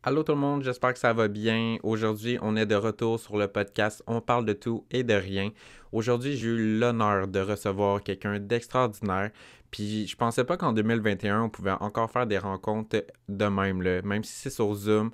Allô tout le monde, j'espère que ça va bien. Aujourd'hui, on est de retour sur le podcast On parle de tout et de rien. Aujourd'hui, j'ai eu l'honneur de recevoir quelqu'un d'extraordinaire. Puis je pensais pas qu'en 2021, on pouvait encore faire des rencontres de même, là. Même si c'est sur Zoom,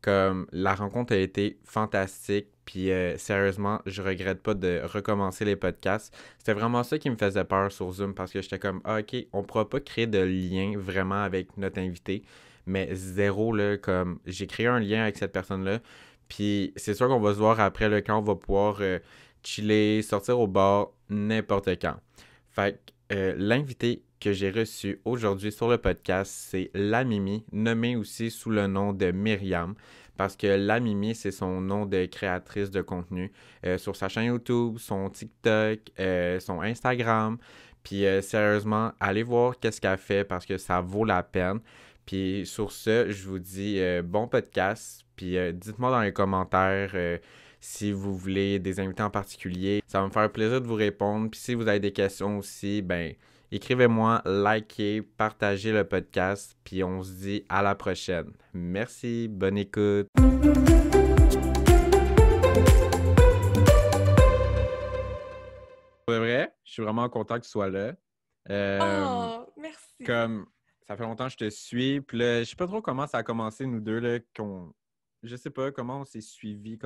comme la rencontre a été fantastique. Puis sérieusement, je regrette pas de recommencer les podcasts. C'était vraiment ça qui me faisait peur sur Zoom parce que j'étais comme, ah, ok, on pourra pas créer de lien vraiment avec notre invité. Mais zéro, là, comme j'ai créé un lien avec cette personne-là. Puis c'est sûr qu'on va se voir après, là, quand on va pouvoir chiller, sortir au bar, n'importe quand. Fait que l'invité que j'ai reçu aujourd'hui sur le podcast, c'est La Mimi, nommée aussi sous le nom de Myriam. Parce que La Mimi, c'est son nom de créatrice de contenu sur sa chaîne YouTube, son TikTok, son Instagram. Puis sérieusement, allez voir qu'est-ce qu'elle fait parce que ça vaut la peine. Puis sur ce, je vous dis bon podcast. Puis dites-moi dans les commentaires si vous voulez des invités en particulier. Ça va me faire plaisir de vous répondre. Puis si vous avez des questions aussi, ben écrivez-moi, likez, partagez le podcast. Puis on se dit à la prochaine. Merci, bonne écoute. Pour vrai, je suis vraiment content que tu sois là. Euh, Oh, merci. Comme ça fait longtemps que je te suis, puis là, je sais pas trop comment ça a commencé, nous deux, là, je sais pas comment on s'est suivis,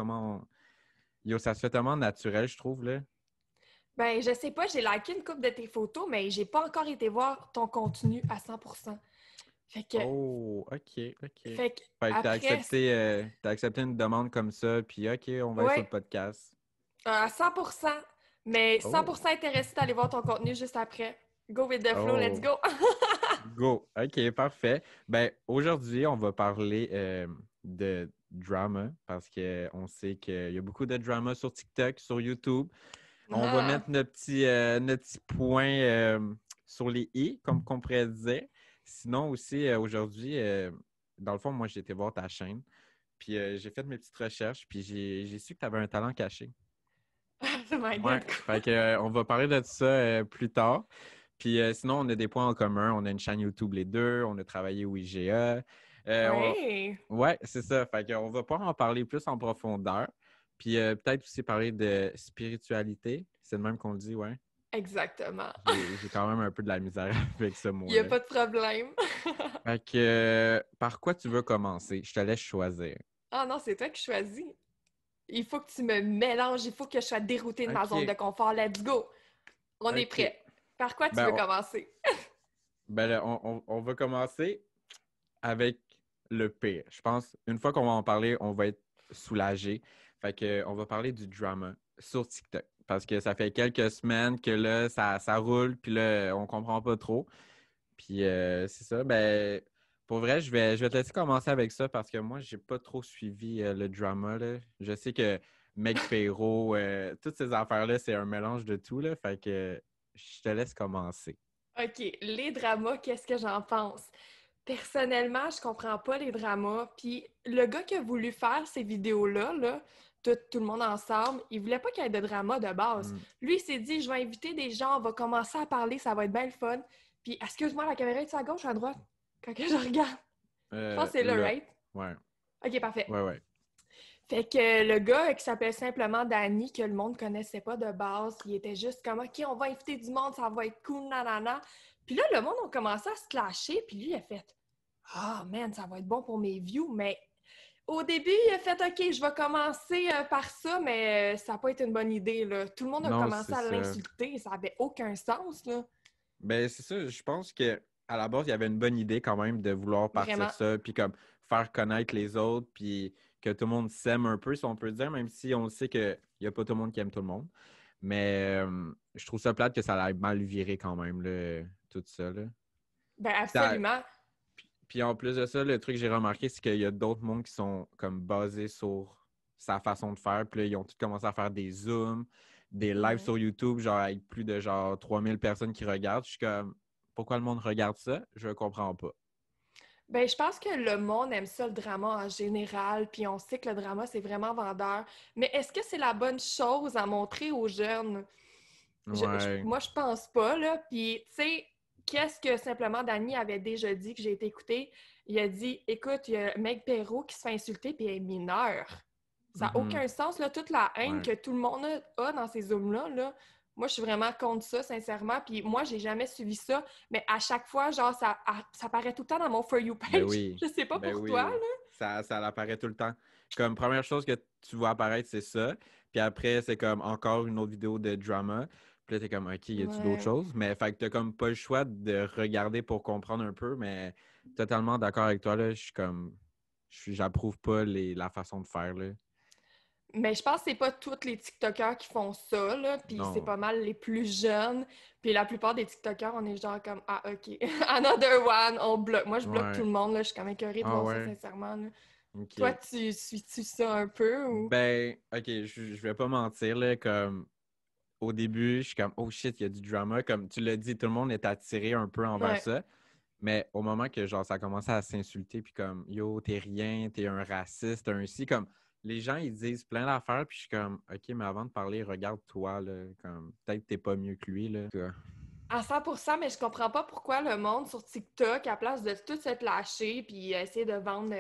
Yo, ça se fait tellement naturel, je trouve, là. Ben, je sais pas, j'ai liké une couple de tes photos, mais j'ai pas encore été voir ton contenu à 100%. Fait que, Oh, ok, ok. fait que Fait que après, t'as accepté une demande comme ça, puis ok, on va aller sur le ouais, podcast. à 100%, mais Oh, 100% intéressé d'aller voir ton contenu juste après. Go with the flow, let's oh, go! go. Ok, parfait. Ben, aujourd'hui, on va parler de drama, parce que on sait qu'il y a beaucoup de drama sur TikTok, sur YouTube. On va Ah, mettre notre petit point sur les i, comme qu'on pourrait dire. Sinon aussi, aujourd'hui, dans le fond, moi, j'ai été voir ta chaîne, puis j'ai fait mes petites recherches, puis j'ai su que tu avais un talent caché. oh my Ouais, god, fait quoi? que, on va parler de ça plus tard. Puis sinon, on a des points en commun. On a une chaîne YouTube les deux, on a travaillé au IGA. Euh, on- Ouais, Ouais, c'est ça. Fait qu'on va pouvoir en parler plus en profondeur. Puis peut-être aussi parler de spiritualité. C'est le même qu'on le dit, ouais. exactement. J'ai quand même un peu de la misère avec ce Y a mot-là. pas de problème. Fait que, par quoi tu veux commencer? Je te laisse choisir. Ah non, c'est toi qui choisis. Il faut que tu me mélanges, il faut que je sois déroutée de ma zone de OK, confort. Let's go! On est OK. prêt. Par quoi tu Ben, veux commencer? ben là, on va commencer avec le pire. Je pense, une fois qu'on va en parler, on va être soulagé. Fait que, on va parler du drama sur TikTok. Parce que ça fait quelques semaines que là, ça roule, puis là, on comprend pas trop. Puis c'est ça. Ben, pour vrai, je vais te laisser commencer avec ça parce que moi, j'ai pas trop suivi le drama, là. Je sais que Meg Perrault, toutes ces affaires-là, c'est un mélange de tout, là. Fait que je te laisse commencer. OK, les dramas, qu'est-ce que j'en pense? Personnellement, je comprends pas les dramas. Puis le gars qui a voulu faire ces vidéos-là, là, tout le monde ensemble, il voulait pas qu'il y ait de drama de base. Hmm. Lui, il s'est dit, je vais inviter des gens, on va commencer à parler, ça va être bien le fun. Puis, excuse-moi, la caméra est à gauche ou à droite? Quand que je regarde. Je pense que c'est là, Là. right? Ouais. OK, parfait. Ouais, ouais. Fait que le gars qui s'appelle simplement Danny, que le monde connaissait pas de base, il était juste comme OK, on va inviter du monde, ça va être cool, nanana. Puis là, le monde a commencé à se clasher, puis lui, il a fait Ah, man, ça va être bon pour mes views. Mais au début, il a fait OK, je vais commencer par ça, mais ça n'a pas été une bonne idée, là. Tout le monde a Non, commencé c'est à ça. l'insulter, ça avait aucun sens, là. Ben, c'est ça. Je pense que à la base, il y avait une bonne idée quand même de vouloir partir Vraiment. ça, puis comme faire connaître les autres, puis que tout le monde s'aime un peu, si on peut dire, même si on sait qu'il n'y a pas tout le monde qui aime tout le monde. Mais je trouve ça plate que ça ait mal viré quand même, là, tout ça, là. Ben Ça- absolument. Puis en plus de ça, le truc que j'ai remarqué, c'est qu'il y a d'autres mondes qui sont comme basés sur sa façon de faire. Puis là, ils ont tous commencé à faire des zooms, des lives Ouais. sur YouTube, genre avec plus de genre 3000 personnes qui regardent. Je suis comme, pourquoi le monde regarde ça? Je comprends pas. Ben, je pense que le monde aime ça, le drama en général, puis on sait que le drama, c'est vraiment vendeur. Mais est-ce que c'est la bonne chose à montrer aux jeunes? Ouais. Moi, je pense pas, là. Puis, tu sais, qu'est-ce que simplement Dani avait déjà dit que j'ai été écouter? Il a dit, écoute, il y a Meg Perrault qui se fait insulter puis elle est mineure. Ça n'a Mhm. aucun sens, là, toute la haine Ouais. que tout le monde a dans ces Zooms-là, là. Moi, je suis vraiment contre ça, sincèrement. Puis moi, j'ai jamais suivi ça, mais à chaque fois, genre, ça paraît tout le temps dans mon For You Ben page. oui. Je sais pas Ben pour toi, oui. là. Ça l'apparaît tout le temps. Comme première chose que tu vois apparaître, c'est ça. Puis après, c'est comme encore une autre vidéo de drama. Puis là, t'es comme, OK, y a-tu d'autres Ouais. choses? Mais fait que t'as comme pas le choix de regarder pour comprendre un peu, mais totalement d'accord avec toi, là. Je suis comme, j'approuve pas la façon de faire, là. Mais je pense que c'est pas tous les TikTokers qui font ça, là, puis c'est Non. pas mal les plus jeunes. Puis la plupart des TikTokers, on est genre comme ah ok, another one, on bloque. Moi, je bloque tout Ouais. le monde, là, je suis comme écœurée de Ah voir ça, ouais. sincèrement, là. Toi, OK. tu suis-tu ça un peu ou? Ben, OK, je vais pas mentir, là, comme au début, je suis comme, oh shit, il y a du drama. Comme tu l'as dit, tout le monde est attiré un peu envers Ouais. ça. Mais au moment que genre ça a commencé à s'insulter, puis comme yo, t'es rien, t'es un raciste, un ci, comme les gens ils disent plein d'affaires, puis je suis comme OK, mais avant de parler, regarde-toi, là, comme peut-être t'es pas mieux que lui, là. En tout cas. À 100%, mais je comprends pas pourquoi le monde sur TikTok, à place de tout se lâcher puis essayer de vendre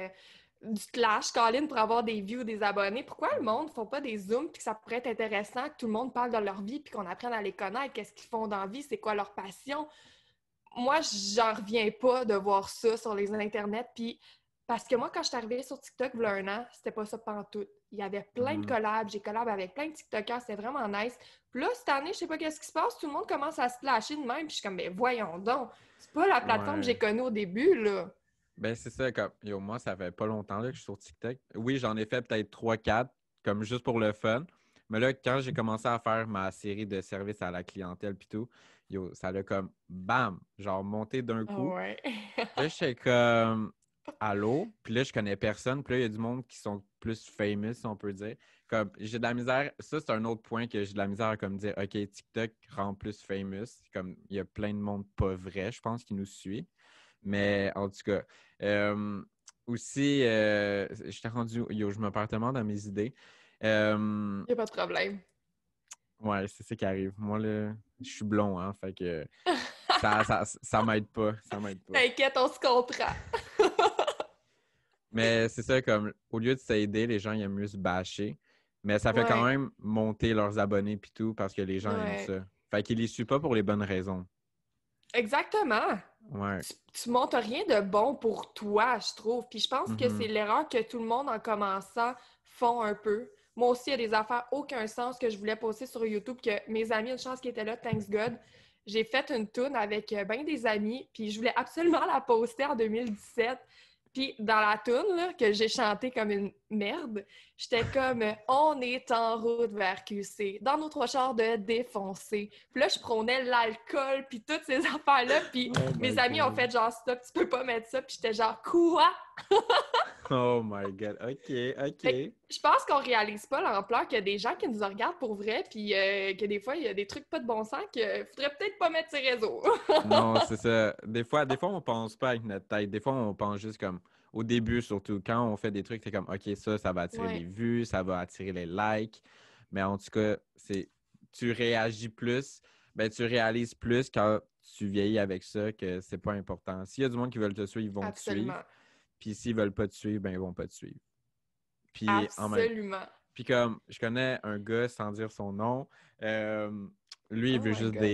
du clash, Colin, pour avoir des views, des abonnés, pourquoi le monde ne font pas des zooms puis que ça pourrait être intéressant, que tout le monde parle de leur vie puis qu'on apprenne à les connaître, qu'est-ce qu'ils font dans la vie, c'est quoi leur passion? Moi, j'en reviens pas de voir ça sur les internets. Puis, parce que moi, quand je suis arrivée sur TikTok, il y a un an, c'était pas ça pantoute. Il y avait plein de Mhm. collabs, j'ai collab avec plein de TikTokers, c'était vraiment nice. Puis là, cette année, je sais pas qu'est-ce qui se passe, tout le monde commence à se lâcher de même. Puis je suis comme, mais voyons donc, c'est pas la plateforme que j'ai Ouais. connue au début, là. Ben c'est ça, comme yo, moi, ça fait pas longtemps là, que je suis sur TikTok. Oui, j'en ai fait peut-être trois quatre comme juste pour le fun. Mais là, quand j'ai commencé à faire ma série de services à la clientèle puis tout, yo, ça l'a comme bam, genre monté d'un Ah coup. ouais. Là, j'étais comme allô, puis là, je connais personne. Puis là, il y a du monde qui sont plus famous, si on peut dire. Comme j'ai de la misère, ça, c'est un autre point que j'ai de la misère à comme dire, OK, TikTok rend plus famous. Comme il y a plein de monde pas vrai, je pense, qui nous suit. Mais en tout cas, euh, aussi, j'étais rendu, yo, je me perds tellement dans mes idées. Y a pas de problème. Ouais, c'est ça qui arrive. Moi, là, je suis blond, hein, fait que ça m'aide pas, ça m'aide pas. T'inquiète, on se comprend. Mais c'est ça, comme, au lieu de s'aider, les gens, ils aiment mieux se bâcher. Mais ça fait quand Ouais, même monter leurs abonnés puis tout, parce que les gens aiment ouais. ça. Fait qu'ils les suivent pas pour les bonnes raisons. Exactement. Ouais. Tu montres rien de bon pour toi, je trouve. Puis je pense que c'est Mhm. l'erreur que tout le monde en commençant font un peu. Moi aussi, il y a des affaires aucun sens que je voulais poster sur YouTube que mes amis, une chance qui étaient là, thanks God. J'ai fait une tune avec ben des amis, puis je voulais absolument la poster en 2017. Puis dans la tune là, que j'ai chanté comme une merde, j'étais comme on est en route vers QC, dans nos trois chars de défoncer. Puis là, je prônais l'alcool, puis toutes ces affaires-là, puis Oh my mes amis ont God. fait genre stop, tu peux pas mettre ça, puis j'étais genre quoi? Oh my God. OK, Fait que OK. je pense qu'on réalise pas l'ampleur qu'il y a des gens qui nous regardent pour vrai, puis que des fois, il y a des trucs pas de bon sens que faudrait peut-être pas mettre sur les réseaux. Non, c'est ça. Des fois, on pense pas avec notre tête. Des fois, on pense juste comme au début, surtout quand on fait des trucs, c'est comme OK, ça va attirer les Ouais, vues, ça va attirer les likes. Mais en tout cas, c'est tu réagis plus, ben tu réalises plus quand tu vieillis avec ça que c'est pas important. S'il y a du monde qui veulent te suivre, ils vont te suivre. absolument. Puis s'ils veulent pas te suivre, ben ils vont pas te suivre. Puis en même Absolument. Puis comme je connais un gars sans dire son nom, euh, lui, Oh my God.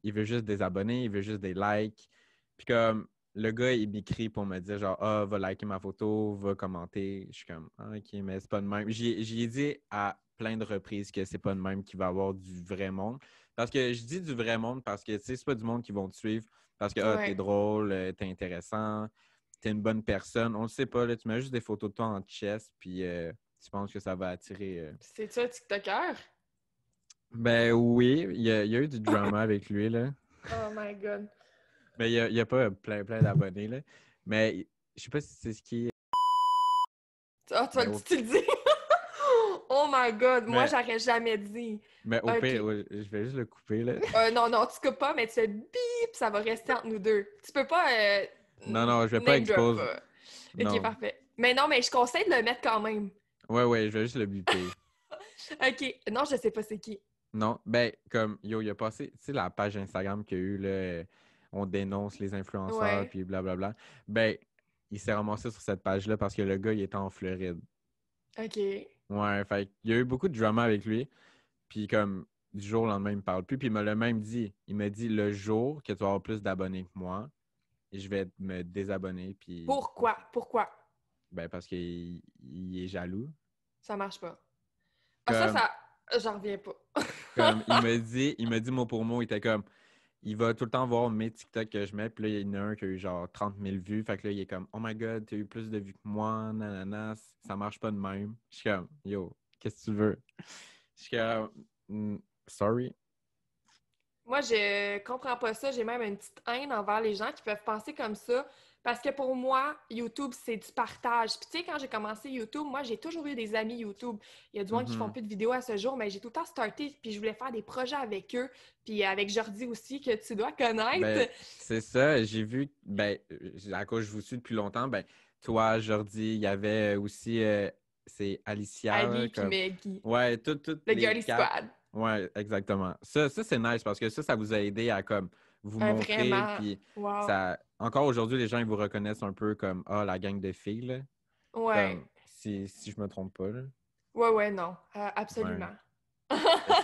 il veut juste des abonnés, il veut juste des likes. Puis comme le gars, il m'écrit pour me dire genre ah, va liker ma photo, va commenter. Je suis comme ah, ok, mais c'est pas de même. J'y ai dit à plein de reprises que c'est pas de même qu'il va y avoir du vrai monde. Parce que je dis du vrai monde parce que tu sais, c'est pas du monde qui vont te suivre parce que ah, t'es Ouais. drôle, t'es intéressant, t'es une bonne personne. On le sait pas, là, tu mets juste des photos de toi en chest, puis tu penses que ça va attirer. C'est-tu un TikToker? Ben oui, il y a eu du drama avec lui, là. Oh my God. Mais il y a pas plein d'abonnés, là. Mais je sais pas si c'est ce qui est. Ah, Mais au, tu le dis? Oh my God, moi, mais, j'aurais jamais dit. mais au OK. pire, ouais, je vais juste le couper, là. Non, non, tu coupes pas, mais tu fais bip, ça va rester entre nous deux. Tu peux pas Non, non, je vais pas name drop. expose. OK, Non. parfait. Mais non, mais je conseille de le mettre quand même. Ouais, je vais juste le biper. OK. Non, je sais pas c'est qui. Non, ben, comme, yo, il a passé, tu sais, la page Instagram qu'il y a eu, là, on dénonce les influenceurs, Ouais. puis blablabla. Ben, il s'est ramassé sur cette page-là parce que le gars, il était en Floride. OK. Ouais, fait qu'il y a eu beaucoup de drama avec lui. Puis comme du jour au lendemain, il me parle plus. Puis il m'a le même dit. Il m'a dit le jour que tu vas avoir plus d'abonnés que moi, je vais me désabonner. Puis Pourquoi? Pourquoi? ben parce qu'il est jaloux. Ça marche pas. Ah, Comme, ça... J'en reviens pas. comme il m'a dit mot pour mot, il était comme il va tout le temps voir mes TikTok que je mets. Puis là, il y en a un qui a eu genre 30 000 vues. Fait que là, il est comme oh my god, t'as eu plus de vues que moi, nanana, ça marche pas de même. Je suis comme yo, qu'est-ce que tu veux? Je suis comme sorry. Moi, je comprends pas ça. J'ai même une petite haine envers les gens qui peuvent penser comme ça. Parce que pour moi, YouTube, c'est du partage. Puis tu sais, quand j'ai commencé YouTube, moi, j'ai toujours eu des amis YouTube. Il y a du monde qui font Mhm. plus de vidéos à ce jour, mais j'ai tout le temps starté. Puis je voulais faire des projets avec eux. Puis avec Jordi aussi, que tu dois Ben, connaître. c'est ça, j'ai vu, ben, à cause je vous suis depuis longtemps, ben, toi, Jordi, il y avait aussi, c'est Alicia, là, Ali puis comme, Maggie. ouais, toutes Le les Girly quatre, Squad. ouais, exactement. Ça c'est nice parce que ça vous a aidé à, comme, vous montrer, Vraiment. puis Wow. ça, encore aujourd'hui, les gens, ils vous reconnaissent un peu comme, ah, la gang de filles, là, Ouais. comme, si je me trompe pas, là, Ouais, ouais, non. ouais, Absolument.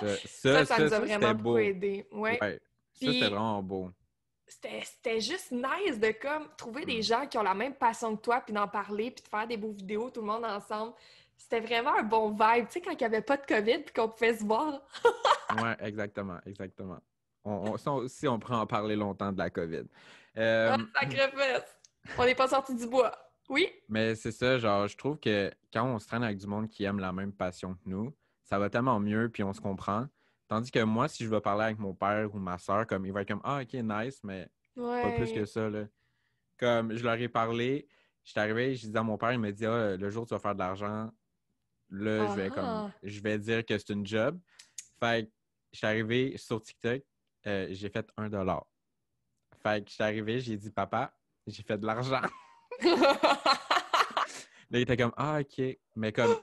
c'est ça. Ça nous a Ça, c'était vraiment beaucoup beau, aidé. Ouais. ouais, ça, c'était Puis vraiment beau. c'était juste nice de comme trouver des Mm. gens qui ont la même passion que toi, puis d'en parler, puis de faire des beaux vidéos, tout le monde ensemble. C'était vraiment un bon vibe, tu sais, quand il n'y avait pas de COVID, puis qu'on pouvait se voir. Ouais, exactement, exactement. Ça aussi, on pourrait en parler longtemps de la COVID. Ah, Euh, sacrifice! On n'est pas sorti du bois. Oui? mais c'est ça, genre, je trouve que quand on se traîne avec du monde qui aime la même passion que nous, ça va tellement mieux, puis on se comprend. Tandis que moi, si je veux parler avec mon père ou ma soeur, comme, il va être comme, ah, ok, nice, mais pas plus que Ouais. ça, là. Comme, je leur ai parlé, je suis arrivé, je disais à mon père, il me dit, ah, le jour où tu vas faire de l'argent, là, Ah ah. je vais dire que c'est une job. Fait que je suis arrivé sur TikTok, j'ai fait 1 $. Fait que je suis arrivé, j'ai dit, papa, j'ai fait de l'argent. Là, il était comme, ah, OK. Mais comme,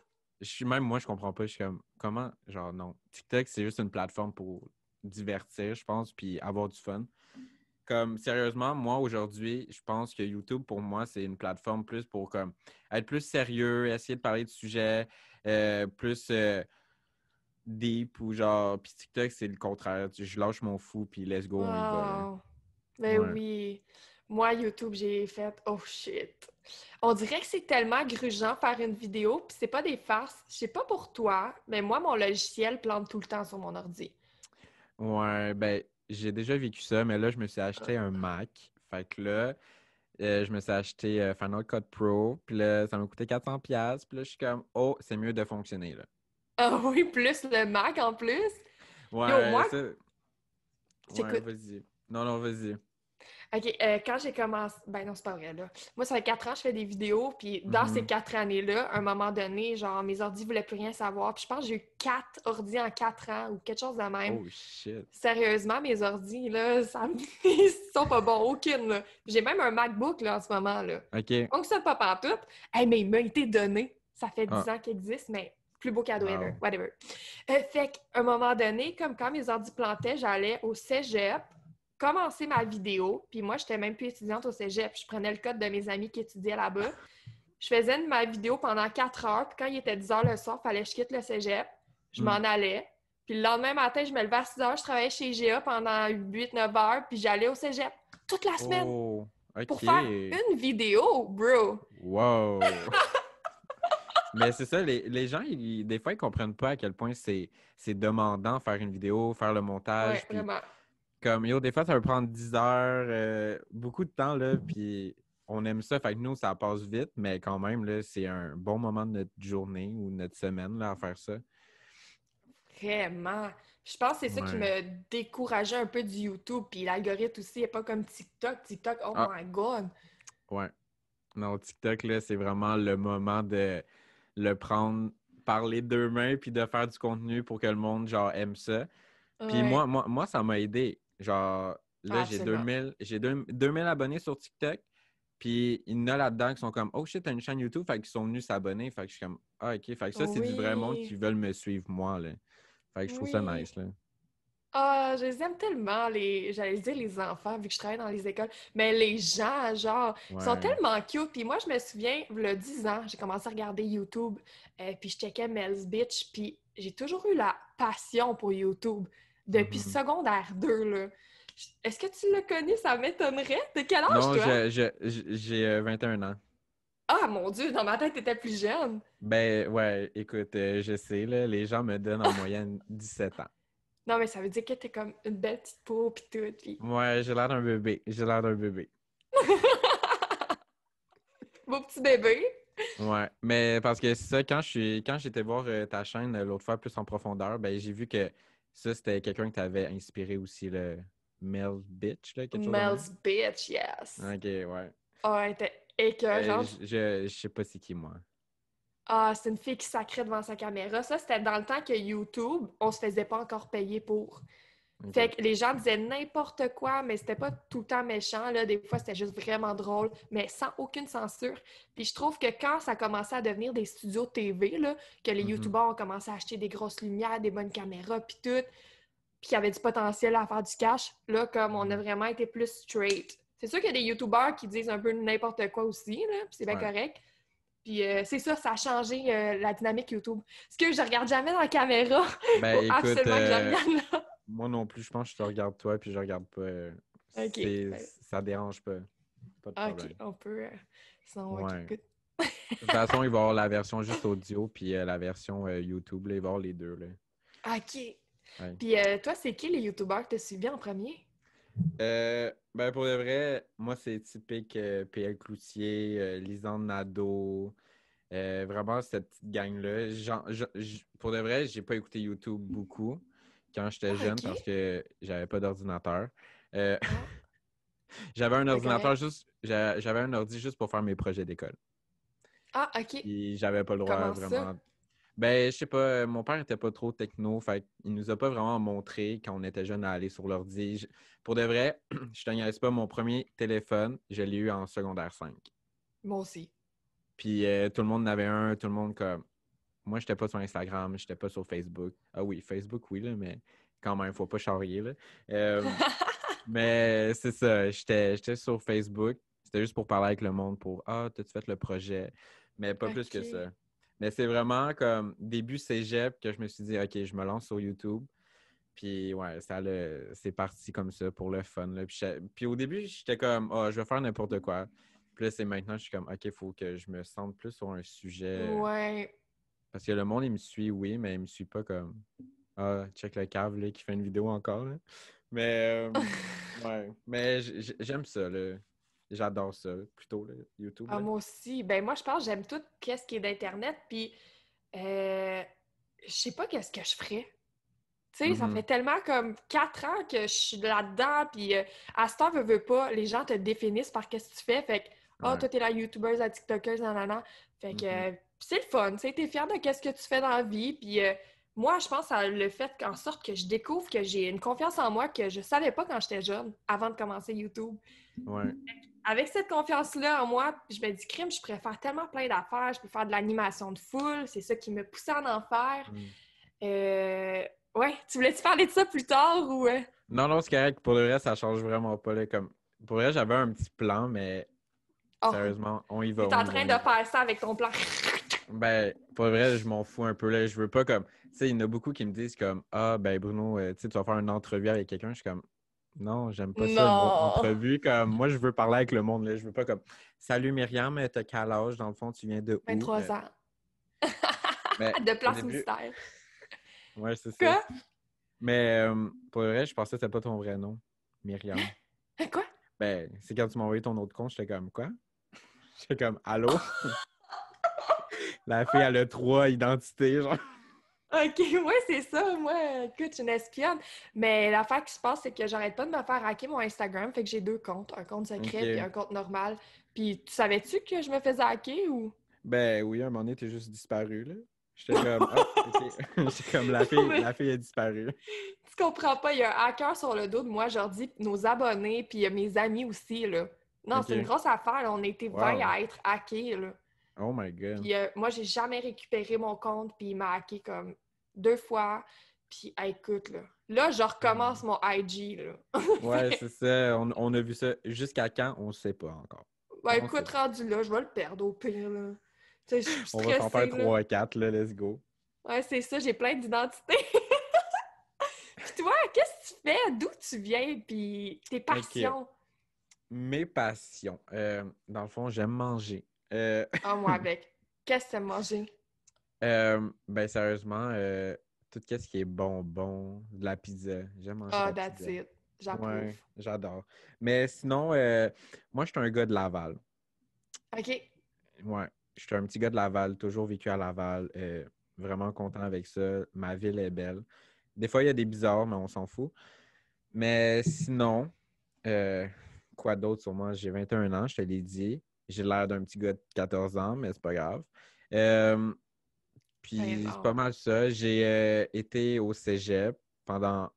même moi, je comprends pas. Je suis comme, comment? Genre, non. TikTok, c'est juste une plateforme pour divertir, je pense, puis avoir du fun. Comme, sérieusement, moi, aujourd'hui, je pense que YouTube, pour moi, c'est une plateforme plus pour, comme, être plus sérieux, essayer de parler de sujets plus deep ou genre, puis TikTok, c'est le contraire. Je lâche mon fou, puis let's go, on y va, là. Wow. Ben Ouais. oui. Moi, YouTube, j'ai fait oh shit. On dirait que c'est tellement grugeant faire une vidéo, puis c'est pas des farces. Je sais pas pour toi, mais moi, mon logiciel plante tout le temps sur mon ordi. Ouais, ben, j'ai déjà vécu ça, mais là, je me suis acheté un Ah Mac. Fait que là, je me suis acheté Final Cut Pro, puis là, ça m'a coûté 400$. Puis là, je suis comme, oh, c'est mieux de fonctionner, là. Ah oui, plus le Mac en plus. Yo, Ouais, moi, ça, ouais, j'écoute. vas-y. Non, non, vas-y. OK, quand j'ai commencé... Ben non, c'est pas vrai, là. Moi, ça fait 4 ans que je fais des vidéos, puis dans ces Mhm. 4 années-là, à un moment donné, genre, mes ordis voulaient plus rien savoir. Puis je pense que j'ai eu 4 ordis en 4 ans ou quelque chose de même. Oh, shit. Sérieusement, mes ordis, là, ils sont pas bons, aucune, là. J'ai même un MacBook, là, en ce moment, là. OK. Donc, ça, pas pantoute. Hey, mais il m'a été donné. Ça fait 10 Ah, ans qu'il existe, mais plus beau cadeau ever. wow. Whatever. Fait qu'à un moment donné, comme quand mes ordis plantaient, j'allais au cégep commencer ma vidéo. Puis moi, j'étais même plus étudiante au cégep. Je prenais le code de mes amis qui étudiaient là-bas. Je faisais ma vidéo pendant 4 heures. Puis quand il était 10 heures le soir, il fallait que je quitte le cégep. Je m'en Hmm. allais. Puis le lendemain matin, je me levais à 6 heures. Je travaillais chez IGA pendant 8 9 heures. Puis j'allais au cégep toute la semaine Oh, pour faire OK. une vidéo, bro. Wow. Mais c'est ça, les gens, des fois, ils comprennent pas à quel point c'est demandant faire une vidéo, faire le Ouais, montage, puis vraiment. comme, yo, des fois, ça peut prendre 10 heures, beaucoup de temps, là, puis on aime ça. Fait que nous, ça passe vite, mais quand même, là, c'est un bon moment de notre journée ou de notre semaine, là, à faire ça. Vraiment. Je pense que c'est ça qui Ouais. me décourageait un peu du YouTube. Puis l'algorithme aussi n'est pas comme TikTok. TikTok, oh Ah, my God. ouais. Non, TikTok, là, c'est vraiment le moment de le prendre, parler deux mains, puis de faire du contenu pour que le monde, genre, aime ça. Puis Ouais, moi, ça m'a aidé. Genre, là, absolument. j'ai 2000 abonnés sur TikTok. Puis il y en a là-dedans qui sont comme, oh shit, t'as une chaîne YouTube. Fait qu'ils sont venus s'abonner. Fait que je suis comme, ah, ok. Fait que ça, c'est du vrai monde qui Oui, veulent me suivre, moi, là. Fait que je trouve ça oui. nice, là. Ah, je les aime tellement, j'allais dire les enfants, vu que je travaille dans les écoles, mais les gens, genre, ils sont Ouais. tellement cute. Puis moi, je me souviens, il y a 10 ans, j'ai commencé à regarder YouTube, puis je checkais Mel's Bitch, puis j'ai toujours eu la passion pour YouTube, depuis Mhm. secondaire 2 là. Est-ce que tu l'as connu? Ça m'étonnerait. De quel âge, Non, toi? j'ai 21 ans. Ah, mon Dieu, dans ma tête, t'étais plus jeune. Ben ouais, écoute, je sais, là, les gens me donnent en moyenne 17 ans. Non, mais ça veut dire que t'es comme une belle petite peau, puis tout, puis... Ouais, j'ai l'air d'un bébé. J'ai l'air d'un bébé. Beau petit bébé. Ouais, mais parce que c'est ça, quand j'étais voir ta chaîne l'autre fois plus en profondeur, ben j'ai vu que ça, c'était quelqu'un que t'avais inspiré aussi, le Mel Bitch, là, quelque chose de même. Mel's Bitch, yes. Ok, ouais. Ah, elle était écœurante. Je sais pas c'est qui, moi. Ah, c'est une fille qui sacrait devant sa caméra. Ça, c'était dans le temps que YouTube, on se faisait pas encore payer pour. Fait Ok. que les gens disaient n'importe quoi, mais c'était pas tout le temps méchant, là. Des fois, c'était juste vraiment drôle, mais sans aucune censure. Puis je trouve que quand ça commençait à devenir des studios TV, là, que les Mhm, YouTubers ont commencé à acheter des grosses lumières, des bonnes caméras, puis tout, puis qu'il y avait du potentiel à faire du cash, là, comme on a mhm. vraiment été plus straight. C'est sûr qu'il y a des YouTubers qui disent un peu n'importe quoi aussi, là, puis c'est bien Ouais. correct. Puis c'est ça a changé la dynamique YouTube. Parce que je regarde jamais dans la caméra. Ben Faut écoute, absolument que je regarde là. moi non plus, je pense que je te regarde toi, puis je regarde pas. OK. Ben, Ça dérange pas. Pas de OK, problème. on peut... sinon, OK, Ouais. good. De toute façon, il va y avoir la version juste audio, puis la version YouTube, là, il va y avoir les deux, là. OK. Ouais. Puis toi, c'est qui les YouTubers que tu as suivis en premier? Ben pour de vrai, moi c'est typique PL Cloutier, Lisande Nadeau, vraiment cette petite gang-là. Pour de vrai, j'ai pas écouté YouTube beaucoup quand j'étais Ah, jeune OK. parce que j'avais pas d'ordinateur. Euh, Ah, j'avais un c'est ordinateur correct. juste, j'avais un ordi juste pour faire mes projets d'école. Ah, OK. Puis j'avais pas le droit Comment ça? vraiment. Ben, je sais pas, mon père était pas trop techno, fait qu'il nous a pas vraiment montré quand on était jeune à aller sur l'ordi. Pour de vrai, je te niaise pas, mon premier téléphone, je l'ai eu en secondaire 5. Moi aussi. Puis tout le monde en avait un, tout le monde comme. Moi, j'étais pas sur Instagram, j'étais pas sur Facebook. Ah oui, Facebook, oui, là, mais quand même, faut pas charrier, là. Euh, mais c'est ça, j'étais sur Facebook. C'était juste pour parler avec le monde, pour Ah, t'as-tu fait le projet? Mais pas plus que OK. ça. Mais c'est vraiment comme début cégep que je me suis dit, OK, je me lance sur YouTube. Puis ouais, c'est parti comme ça pour le fun, là. Puis au début, j'étais comme, je vais faire n'importe quoi. Puis là, c'est maintenant, je suis comme, OK, il faut que je me sente plus sur un sujet. Ouais. Parce que le monde, il me suit, oui, mais il me suit pas comme, check le cave, là, qui fait une vidéo encore, là. Mais, ouais. Mais j'aime ça, là. J'adore ça, plutôt, là, YouTube, Ah, là. moi aussi. Ben moi, je pense que j'aime tout ce qui est d'Internet, puis euh, je sais pas qu'est-ce que je ferais. Tu sais, ça fait Mhm. tellement comme 4 ans que je suis là-dedans, puis à cette heure, veux pas, les gens te définissent par qu'est-ce que tu fais. Fait que, Ouais. toi, t'es la YouTubeuse, la TikTokeuse, nanana. Fait que, Mhm. c'est le fun, tu sais, t'es fière de qu'est-ce que tu fais dans la vie, puis moi, je pense à le fait qu'en sorte que je découvre que j'ai une confiance en moi que je savais pas quand j'étais jeune, avant de commencer YouTube. Ouais. Avec cette confiance-là en moi, je me dis, crime, je pourrais faire tellement plein d'affaires, je peux faire de l'animation de foule, c'est ça qui me poussait à en faire. Mm. Euh, ouais, tu voulais-tu parler de ça plus tard ou... Non, non, c'est correct. Pour le reste, ça change vraiment pas, là. Comme... Pour vrai, j'avais un petit plan, mais Oh, sérieusement, on y va, t'es on en y va, train on de y va. faire ça avec ton plan. Ben, pour vrai, je m'en fous un peu, là. Je veux pas comme. Tu sais, il y en a beaucoup qui me disent comme Ah, ben, Bruno, tu sais, tu vas faire une entrevue avec quelqu'un. Je suis comme Non, j'aime pas ça, une Non! entrevue. Comme, moi, je veux parler avec le monde, là. Je veux pas comme Salut Myriam, t'as quel âge? Dans le fond, tu viens de où? 23 ans. Mais De au place début, mystère. ouais, c'est ça. Quoi? Mais pour le vrai, je pensais que c'était pas ton vrai nom, Myriam. Quoi? Ben, c'est quand tu m'as envoyé ton autre compte, j'étais comme quoi? J'étais comme Allô? La fille, elle a 3 identités, genre. OK, ouais, c'est ça. Moi, écoute, je suis une espionne. Mais l'affaire qui se passe, c'est que j'arrête pas de me faire hacker mon Instagram. Fait que j'ai deux comptes, un compte secret puis OK. un compte normal. Puis, tu savais-tu que je me faisais hacker ou... Ben oui, à un moment donné, t'es juste disparu, là. J'étais comme, OK. J'étais comme, Non, mais la fille est disparue. tu comprends pas. Il y a un hacker sur le dos de moi, aujourd'hui, nos abonnés, puis il y a mes amis aussi, là. Non, c'est une OK. grosse affaire, là. On a été 20 Wow. à être hackés, là. Oh my God. Puis moi, j'ai jamais récupéré mon compte, puis il m'a hacké comme 2 fois. Puis, écoute, là, je recommence mon IG, là. Ouais, c'est ça. On a vu ça. Jusqu'à quand? On ne sait pas encore. Ben, On sait écoute, pas. rendu là, je vais le perdre au pire, là. Tu sais, je suis On va s'en faire stressée, là. 3-4, là, let's go. Ouais, c'est ça, j'ai plein d'identités. Puis toi, qu'est-ce que tu fais? D'où tu viens? Puis tes OK. passions? Mes passions. Dans le fond, j'aime manger. Ah, moi avec. Qu'est-ce que tu aimes manger? Ben sérieusement, tout ce qui est bonbon, de la pizza. J'aime manger de Ah, la that's pizza. it. J'approuve. Ouais, j'adore. Mais sinon, moi, je suis un gars de Laval. OK. Ouais, je suis un petit gars de Laval, toujours vécu à Laval. Vraiment content avec ça. Ma ville est belle. Des fois, il y a des bizarres, mais on s'en fout. Mais sinon, euh, quoi d'autre sur moi? J'ai 21 ans, je te l'ai dit. J'ai l'air d'un petit gars de 14 ans, mais c'est pas grave. Euh, Ben Puis c'est pas non. mal ça. J'ai été au cégep pendant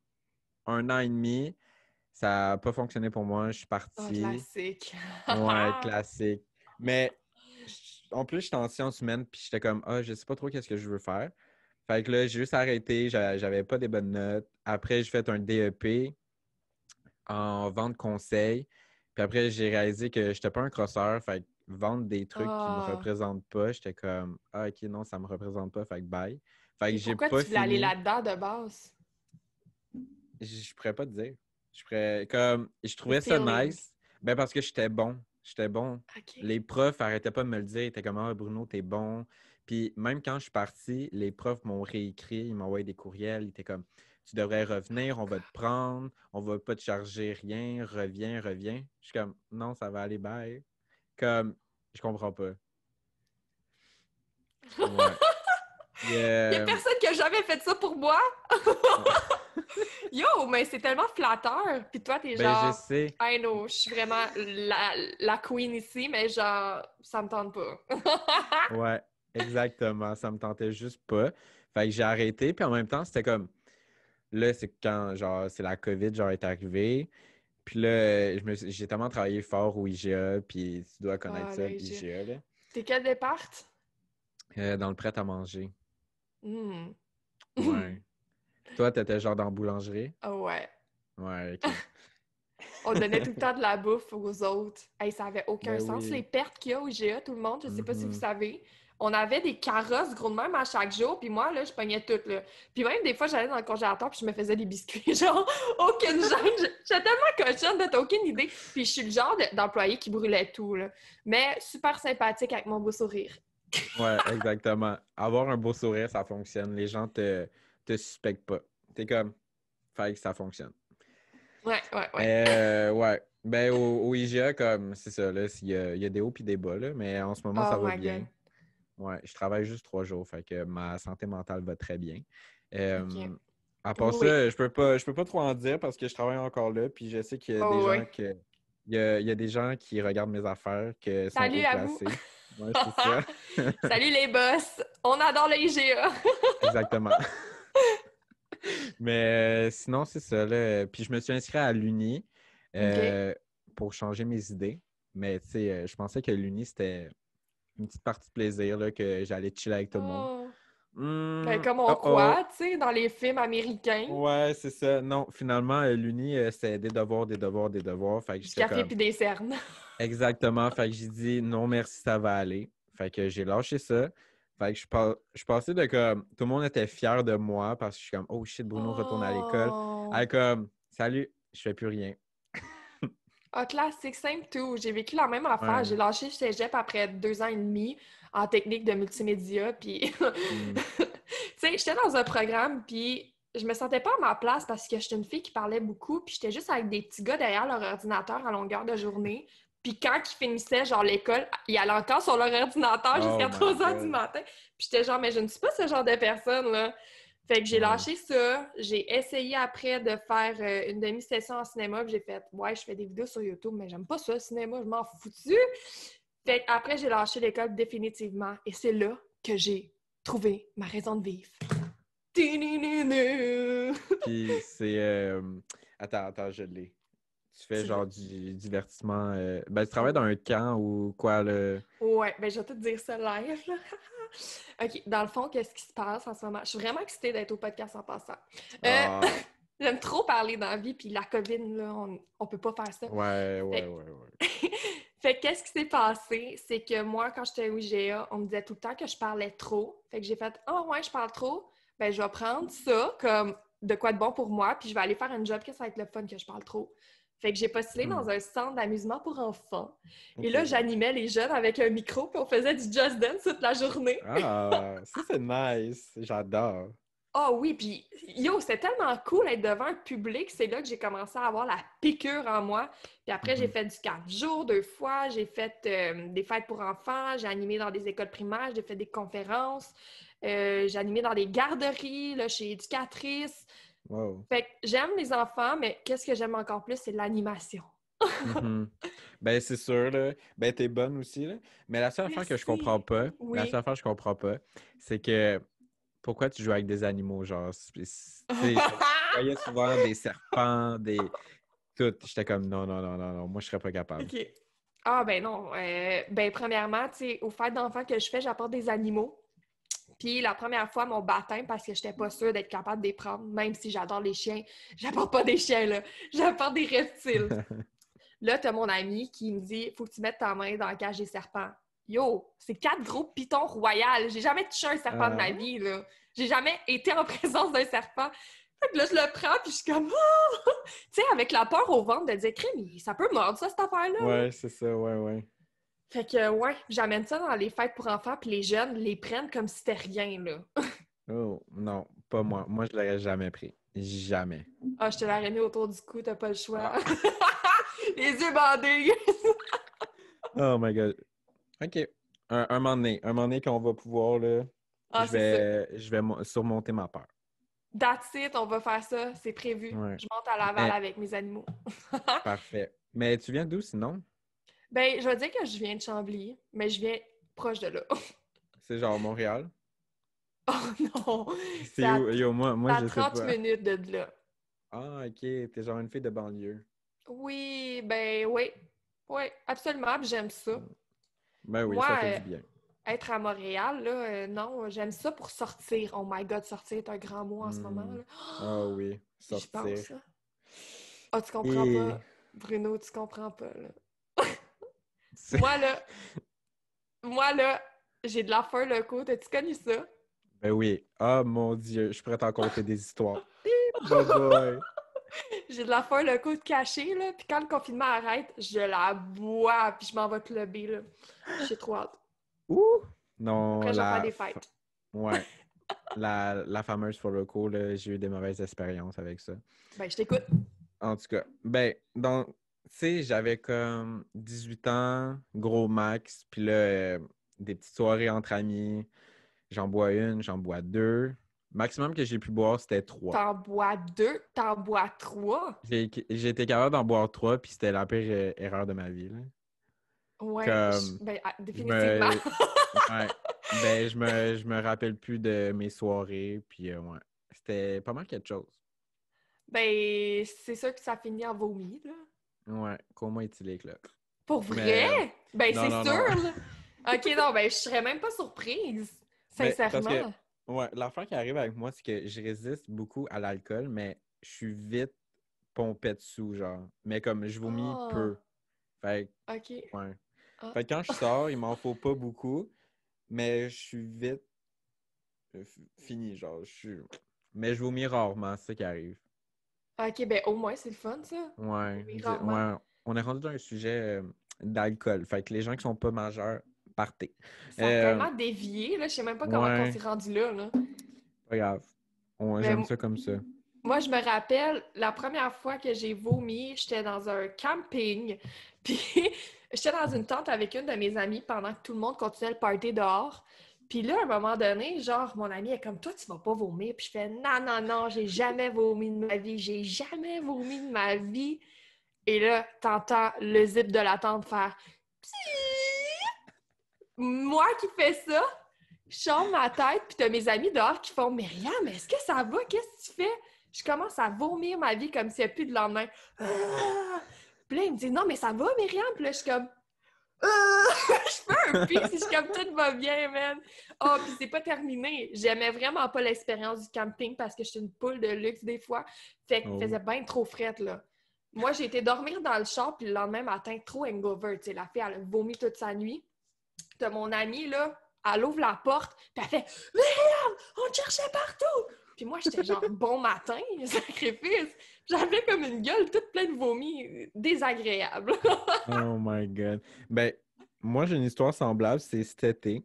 1 an et demi. Ça n'a pas fonctionné pour moi. Je suis Ah, parti. classique. Ouais, classique. Mais en plus, j'étais en sciences humaines, puis j'étais comme, ah, je sais pas trop qu'est-ce que je veux faire. Fait que là, j'ai juste arrêté. J'avais pas des bonnes notes. Après, j'ai fait un DEP en vente conseil. Puis après, j'ai réalisé que j'étais pas un crosseur. Fait que vendre des trucs qui me Ah. représentent pas, j'étais comme, ah, ok, non, ça me représente pas. Fait que bye. Fait que Puis j'ai pourquoi pas tu voulais aller fini. là-dedans de base? Je pourrais pas te dire. Je Le trouvais ça feeling. nice. Ben parce que j'étais bon. J'étais bon. OK. Les profs arrêtaient pas de me le dire. Ils étaient comme, ah, Bruno, t'es bon. Puis même quand je suis parti, les profs m'ont réécrit, ils m'ont envoyé des courriels. Ils étaient comme, tu devrais revenir, on va te prendre, on va pas te charger rien, reviens, reviens. Je suis comme, non, ça va aller, bye. Comme, je comprends pas. Ouais. Puis, Il y a personne qui a jamais fait ça pour moi. Yo, mais c'est tellement flatteur. Puis toi, t'es ben, je genre, sais. I know, je suis vraiment la queen ici, mais genre, ça me tente pas. Ouais, exactement. Ça me tentait juste pas. Fait que j'ai arrêté. Puis en même temps, c'était comme, là, c'est quand, genre, c'est la COVID, genre, est arrivée. Puis là, j'ai tellement travaillé fort au IGA, puis tu dois connaître Ah, ça, là, j'ai... l'IGA, là. T'es quel départ? Dans le prêt-à-manger. Hmm. Ouais. Toi, t'étais genre dans la boulangerie? Ah ouais. Ouais, OK. On donnait tout le temps de la bouffe aux autres. Hey, ça avait aucun Ben sens, les oui. pertes qu'il y a au IGA, tout le monde. Je sais pas si vous Mhm. savez. On avait des carrosses gros de même à chaque jour, puis moi, là, je pognais tout, là. Puis même, des fois, j'allais dans le congélateur, puis je me faisais des biscuits. Genre, aucune gêne. J'étais tellement cochonne, t'as aucune idée. Puis je suis le genre d'employé qui brûlait tout, là. Mais super sympathique avec mon beau sourire. Ouais, exactement. Avoir un beau sourire, ça fonctionne. Les gens te suspectent pas. T'es comme, fait que ça fonctionne. Ouais, ouais, ouais. Ouais. Ben, au IGA, comme, c'est ça, là, il y a des hauts et des bas, là, mais en ce moment, ça Oh va my bien. God. Ouais, je travaille juste 3 jours, fait que ma santé mentale va très bien. Euh, OK. à part Oui. ça, je peux pas trop en dire parce que je travaille encore là, puis je sais qu'il y a des Oh oui. gens il y a des gens qui regardent mes affaires qui sont Salut haut à vous. placés. Ouais, c'est ça. Salut les boss. On adore le IGA. Exactement. Mais sinon, c'est ça, là. Puis je me suis inscrit à l'Uni OK. euh, pour changer mes idées. Mais tu sais, je pensais que l'Uni, c'était une petite partie plaisir, là, que j'allais chiller avec tout le monde. Oh. Ben, Hmm, comme on oh oh. croit, tu sais, dans les films américains, Ouais, c'est ça. Non, finalement, l'Uni, c'était des devoirs, des devoirs, des devoirs. Fait que du j'étais café comme puis des cernes. exactement. Fait que j'ai dit non, merci, ça va aller. Fait que j'ai lâché ça. Fait que je suis passé de comme tout le monde était fier de moi parce que je suis comme oh shit, Bruno retourne à l'école. À Oh! comme salut, je fais plus rien. Ah, classique, simple tout. J'ai vécu la même affaire. Ouais. J'ai lâché le cégep après 2 ans et demi en technique de multimédia. Puis, Hmm. tu sais, j'étais dans un programme, puis je me sentais pas à ma place parce que j'étais une fille qui parlait beaucoup, puis j'étais juste avec des petits gars derrière leur ordinateur à longueur de journée. Puis quand ils finissaient, genre, l'école, ils allaient encore sur leur ordinateur Oh jusqu'à my 3 heures du God. matin. Puis j'étais genre, mais je ne suis pas ce genre de personne, là. Fait que j'ai Ouais. lâché ça. J'ai essayé après de faire une demi-session en cinéma. Puis j'ai fait, ouais, je fais des vidéos sur YouTube, mais j'aime pas ça, le cinéma, je m'en foutu. Fait que après, j'ai lâché l'école définitivement. Et c'est là que j'ai trouvé ma raison de vivre. Puis c'est attends, je l'ai. Tu fais genre du divertissement. Ben, tu travailles dans un camp ou quoi, le. Ouais, ben je vais te dire ça live, là. OK, dans le fond, qu'est-ce qui se passe en ce moment? Je suis vraiment excitée d'être au podcast en passant. Euh, Ah, J'aime trop parler dans la vie, puis la COVID, là, on peut pas faire ça. ouais. Fait que qu'est-ce qui s'est passé? C'est que moi, quand j'étais au IGA, on me disait tout le temps que je parlais trop. Fait que j'ai fait « Ah ouais, je parle trop. Ben, je vais prendre ça comme de quoi de bon pour moi, puis je vais aller faire un job que ça va être le fun que je parle trop. » Fait que j'ai postulé dans un centre d'amusement pour enfants. Et là, Ok. j'animais les jeunes avec un micro, puis on faisait du Just Dance toute la journée. Ah, ça c'est nice. J'adore. Ah oui, puis yo, c'était tellement cool d'être devant un public. C'est là que j'ai commencé à avoir la piqûre en moi. Puis après, j'ai Mhm. fait du 4 jours, 2 fois. J'ai fait des fêtes pour enfants. J'ai animé dans des écoles primaires. J'ai fait des conférences. J'ai animé dans des garderies, là, chez éducatrices. Wow. Fait que j'aime les enfants, mais qu'est-ce que j'aime encore plus, c'est l'animation. Mhm. Ben, c'est sûr, là. Ben, t'es bonne aussi, là. Mais la seule affaire que je comprends Merci. pas, Oui. c'est que pourquoi tu joues avec des animaux, genre, tu sais, je voyais souvent des serpents, des. Tout. J'étais comme, non, moi, je serais pas capable. OK. Ah ben non. Ben premièrement, tu sais, aux fêtes d'enfants que je fais, j'apporte des animaux. Puis la première fois, mon baptême, parce que j'étais pas sûre d'être capable de les prendre, même si j'adore les chiens, j'apporte pas des chiens, là. J'apporte des reptiles. Là, t'as mon ami qui me dit, faut que tu mettes ta main dans la cage des serpents. Yo, c'est 4 gros pitons royales. J'ai jamais touché un serpent de ma Ah, vie, là. J'ai jamais été en présence d'un serpent. Fait que là, je le prends, puis je suis comme, oh! Tu sais, avec la peur au ventre de dire, crème, ça peut mordre, ça, cette affaire-là, là. ouais, c'est ça, ouais. Fait que, ouais, j'amène ça dans les fêtes pour enfants, puis les jeunes les prennent comme si c'était rien, là. Oh, non, pas moi. Moi, je l'aurais jamais pris. Jamais. Ah, je te l'aurais mis autour du cou, t'as pas le choix. Ah. Les yeux bandés! Oh my God. OK. Un moment donné qu'on va pouvoir, là, Ah, c'est ça. je vais surmonter ma peur. That's it, on va faire ça, c'est prévu. Ouais. Je monte à Laval Mais, avec mes animaux. parfait. Mais tu viens d'où sinon? Ben, je vais dire que je viens de Chambly, mais je viens proche de là. C'est genre Montréal? Oh non! C'est C'est où? Yo, moi, à je sais 30 pas. minutes de là. Ah, OK. T'es genre une fille de banlieue. Oui, ben oui. Oui, absolument, puis j'aime ça. Ben oui, ça Moi, fait du bien. être à Montréal, là, non, j'aime ça pour sortir. Oh my God, sortir est un grand mot en ce moment, Hmm. là. Ah oui, J'y sortir. pense, là. Ah, tu comprends Et... pas. Bruno, tu comprends pas, là. c'est- Moi, là, moi, là, j'ai de la faim, le coup. T'as-tu connu ça? Ben oui. Ah mon Dieu, je pourrais t'en conter des histoires. Bye bye. J'ai de la faim, le coup de caché, là. Puis quand le confinement arrête, je la bois, puis je m'en vais clubber, là. J'ai trop hâte. Ouh! Non, Après, je vais faire des fêtes. Ouais. La fameuse for le coup, là, j'ai eu des mauvaises expériences avec ça. Ben, je t'écoute. En tout cas, ben, tu sais, j'avais comme 18 ans, gros max, puis là, des petites soirées entre amis, j'en bois une, j'en bois deux. Maximum que j'ai pu boire, c'était trois. T'en bois 2, t'en bois 3. J'ai été capable d'en boire trois, puis c'était la pire erreur de ma vie, là. Ouais, Comme, ben, je définitivement. me, ouais, ben, je me rappelle plus de mes soirées, puis ouais, c'était pas mal quelque chose. Ben, c'est sûr que ça finit en vomi, là. Ouais, comment éthylique, là. Pour Mais, vrai? Ben, non, c'est non, sûr, non. là. OK, non, ben, je serais même pas surprise. Ben, parce que, Sincèrement. ouais, l'affaire qui arrive avec moi, c'est que je résiste beaucoup à l'alcool, mais je suis vite pompette dessous, genre. Mais comme je vomis Ah, peu. Fait OK. que, ouais. Ah. Fait que quand je sors, il m'en faut pas beaucoup, mais je suis vite fini, genre. Mais je vomis rarement, c'est ça qui arrive. OK, ben, au moins, c'est le fun, ça. Ouais, Oui, rarement. ouais. On est rendu dans un sujet d'alcool. Fait que les gens qui sont pas majeurs, partez. Ça a Euh, tellement dévié, là. Je sais même pas comment on s'est ouais, rendu là, là. pas grave. Mais J'aime ça comme ça. moi, je me rappelle, la première fois que j'ai vomi, j'étais dans un camping. Puis, j'étais dans une tente avec une de mes amies pendant que tout le monde continuait le party dehors. Puis là, à un moment donné, genre, mon amie est comme, toi, tu vas pas vomir. Puis je fais, non, j'ai jamais vomi de ma vie. J'ai jamais vomi de ma vie. Et là, t'entends le zip de la tente faire moi qui fais ça, je sors ma tête, puis t'as mes amis dehors qui font Myriam, est-ce que ça va? Qu'est-ce que tu fais? Je commence à vomir ma vie comme s'il n'y a plus de lendemain. Ah! Puis là, il me dit « Non, mais ça va, Myriam? » Puis là, je suis comme je fais un pis, je suis comme tout va bien, man. Oh, puis c'est pas terminé. J'aimais vraiment pas l'expérience du camping parce que je suis une poule de luxe des fois. Fait qu'il faisait bien trop frette, là. Moi, j'ai été dormir dans le char, puis le lendemain matin, trop hangover. Tu sais, la fille, elle a vomi toute sa nuit. T'as mon amie, là, elle ouvre la porte, puis elle fait « Myriam, on te cherchait partout! » Puis moi, j'étais genre « Bon matin, sacrifice! » J'avais comme une gueule toute pleine de vomi, désagréable. Oh my God. Ben, moi, j'ai une histoire semblable, c'est cet été.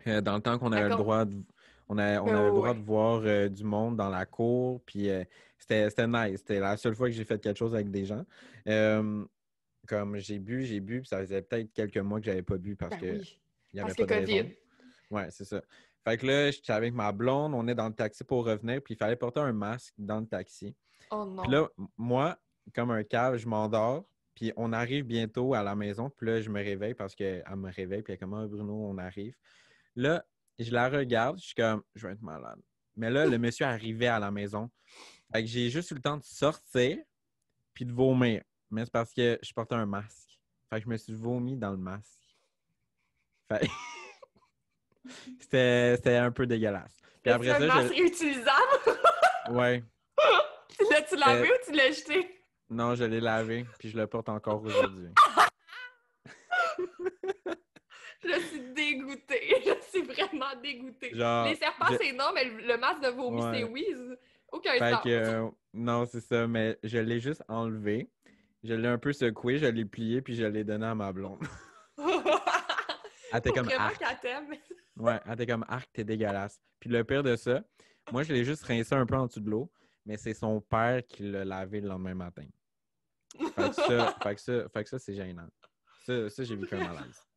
Dans le temps qu'on avait le droit de... On avait le droit de voir du monde dans la cour, puis c'était nice. C'était la seule fois que j'ai fait quelque chose avec des gens. Comme j'ai bu, puis ça faisait peut-être quelques mois que j'avais pas bu parce que il n'y avait pas de raison. Ouais, c'est ça. Fait que là, j'étais avec ma blonde, on est dans le taxi pour revenir, puis il fallait porter un masque dans le taxi. Oh non. Puis là, moi, comme un cave, je m'endors, puis on arrive bientôt à la maison, puis là, je me réveille parce qu'elle me réveille, puis elle est comme « Ah, Bruno, on arrive. » Là, je la regarde, je suis comme « Je vais être malade. » Mais là, le monsieur arrivait à la maison. Fait que j'ai juste eu le temps de sortir, puis de vomir. Mais c'est parce que je portais un masque. Fait que je me suis vomi dans le masque. Fait c'était un peu dégueulasse. Puis après ça, un masque réutilisable? Ouais. L'as-tu lavé ou tu l'as jeté? Non, je l'ai lavé, puis je le porte encore aujourd'hui. Je suis dégoûtée. Je suis vraiment dégoûtée. Genre, les serpents, c'est non, mais le masque de vomi, c'est oui. Aucun sens. Non, c'est ça, mais je l'ai juste enlevé. Je l'ai un peu secoué, je l'ai plié, puis je l'ai donné à ma blonde. Elle était comme arc. Ouais, elle était comme arc, t'es dégueulasse. Puis le pire de ça, moi, je l'ai juste rincé un peu en dessous de l'eau, mais c'est son père qui l'a lavé le lendemain matin. Fait que ça, c'est gênant. Ça, j'ai vécu un malaise.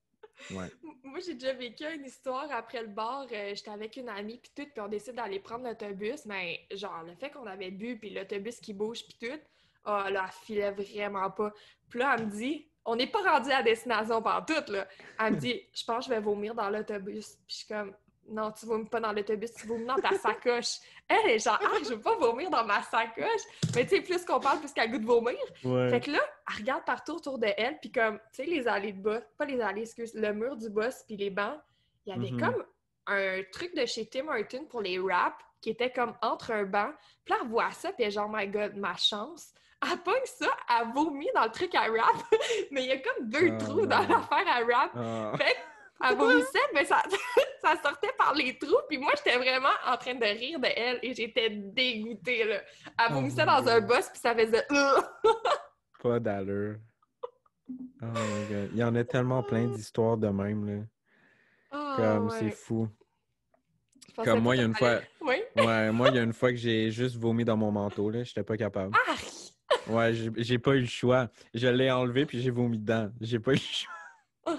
Ouais. Moi, j'ai déjà vécu une histoire après le bar. J'étais avec une amie, puis tout, puis on décide d'aller prendre l'autobus. Mais genre, le fait qu'on avait bu, puis l'autobus qui bouge, puis tout, oh là, elle filait vraiment pas. Puis là, elle me dit, on n'est pas rendu à destination pantoute, là. Elle me dit, je pense que je vais vomir dans l'autobus. Puis je suis comme, non, tu vomis pas dans l'autobus, tu vomis dans ta sacoche. Elle est genre, ah, je veux pas vomir dans ma sacoche. Mais tu sais, plus qu'on parle, plus qu'elle a le goût de vomir. Ouais. Fait que là, elle regarde partout autour de elle, puis comme, tu sais, les allées de boss, pas les allées, excuse, le mur du boss, puis les bancs, il y avait comme un truc de chez Tim Hortons pour les wraps qui était comme entre un banc. Puis là, elle voit ça, puis elle est genre, my God, ma chance. Elle pogne ça, elle vomit dans le truc à wrap, mais il y a comme deux trous dans l'affaire à wrap. Fait qu'elle vomissait, mais ça sortait par les trous, puis moi, j'étais vraiment en train de rire de elle, et j'étais dégoûtée, là. Elle vomissait dans un boss, puis ça faisait... Pas d'allure. Oh my God. Il y en a tellement plein d'histoires de même, là. Comme, c'est fou. Comme moi, il y a une fois... Oui? Ouais, moi, il y a une fois que j'ai juste vomi dans mon manteau, là. J'étais pas capable. Ouais, j'ai pas eu le choix. Je l'ai enlevé, puis j'ai vomi dedans. J'ai pas eu le choix.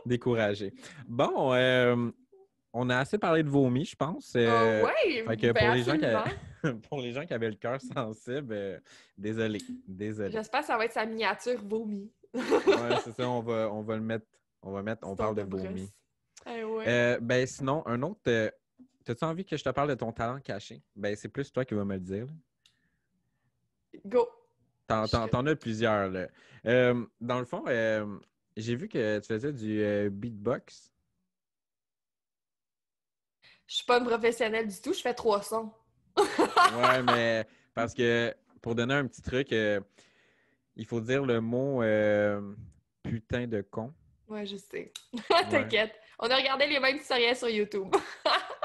Découragé. Bon, on a assez parlé de vomi, je pense. Oui, fait que pour les gens qui avaient le cœur sensible, désolé. J'espère que ça va être sa miniature vomi. Ouais, c'est ça, on va le mettre. On parle de vomi. Ben sinon, un autre. T'as-tu envie que je te parle de ton talent caché? Ben, c'est plus toi qui vas me le dire. Là. Go! T'en as plusieurs, là. Dans le fond, j'ai vu que tu faisais du beatbox. Je suis pas une professionnelle du tout, je fais 3 sons. Ouais, mais parce que pour donner un petit truc, il faut dire le mot putain de con. Ouais, je sais. T'inquiète. On a regardé les mêmes tutoriels sur YouTube.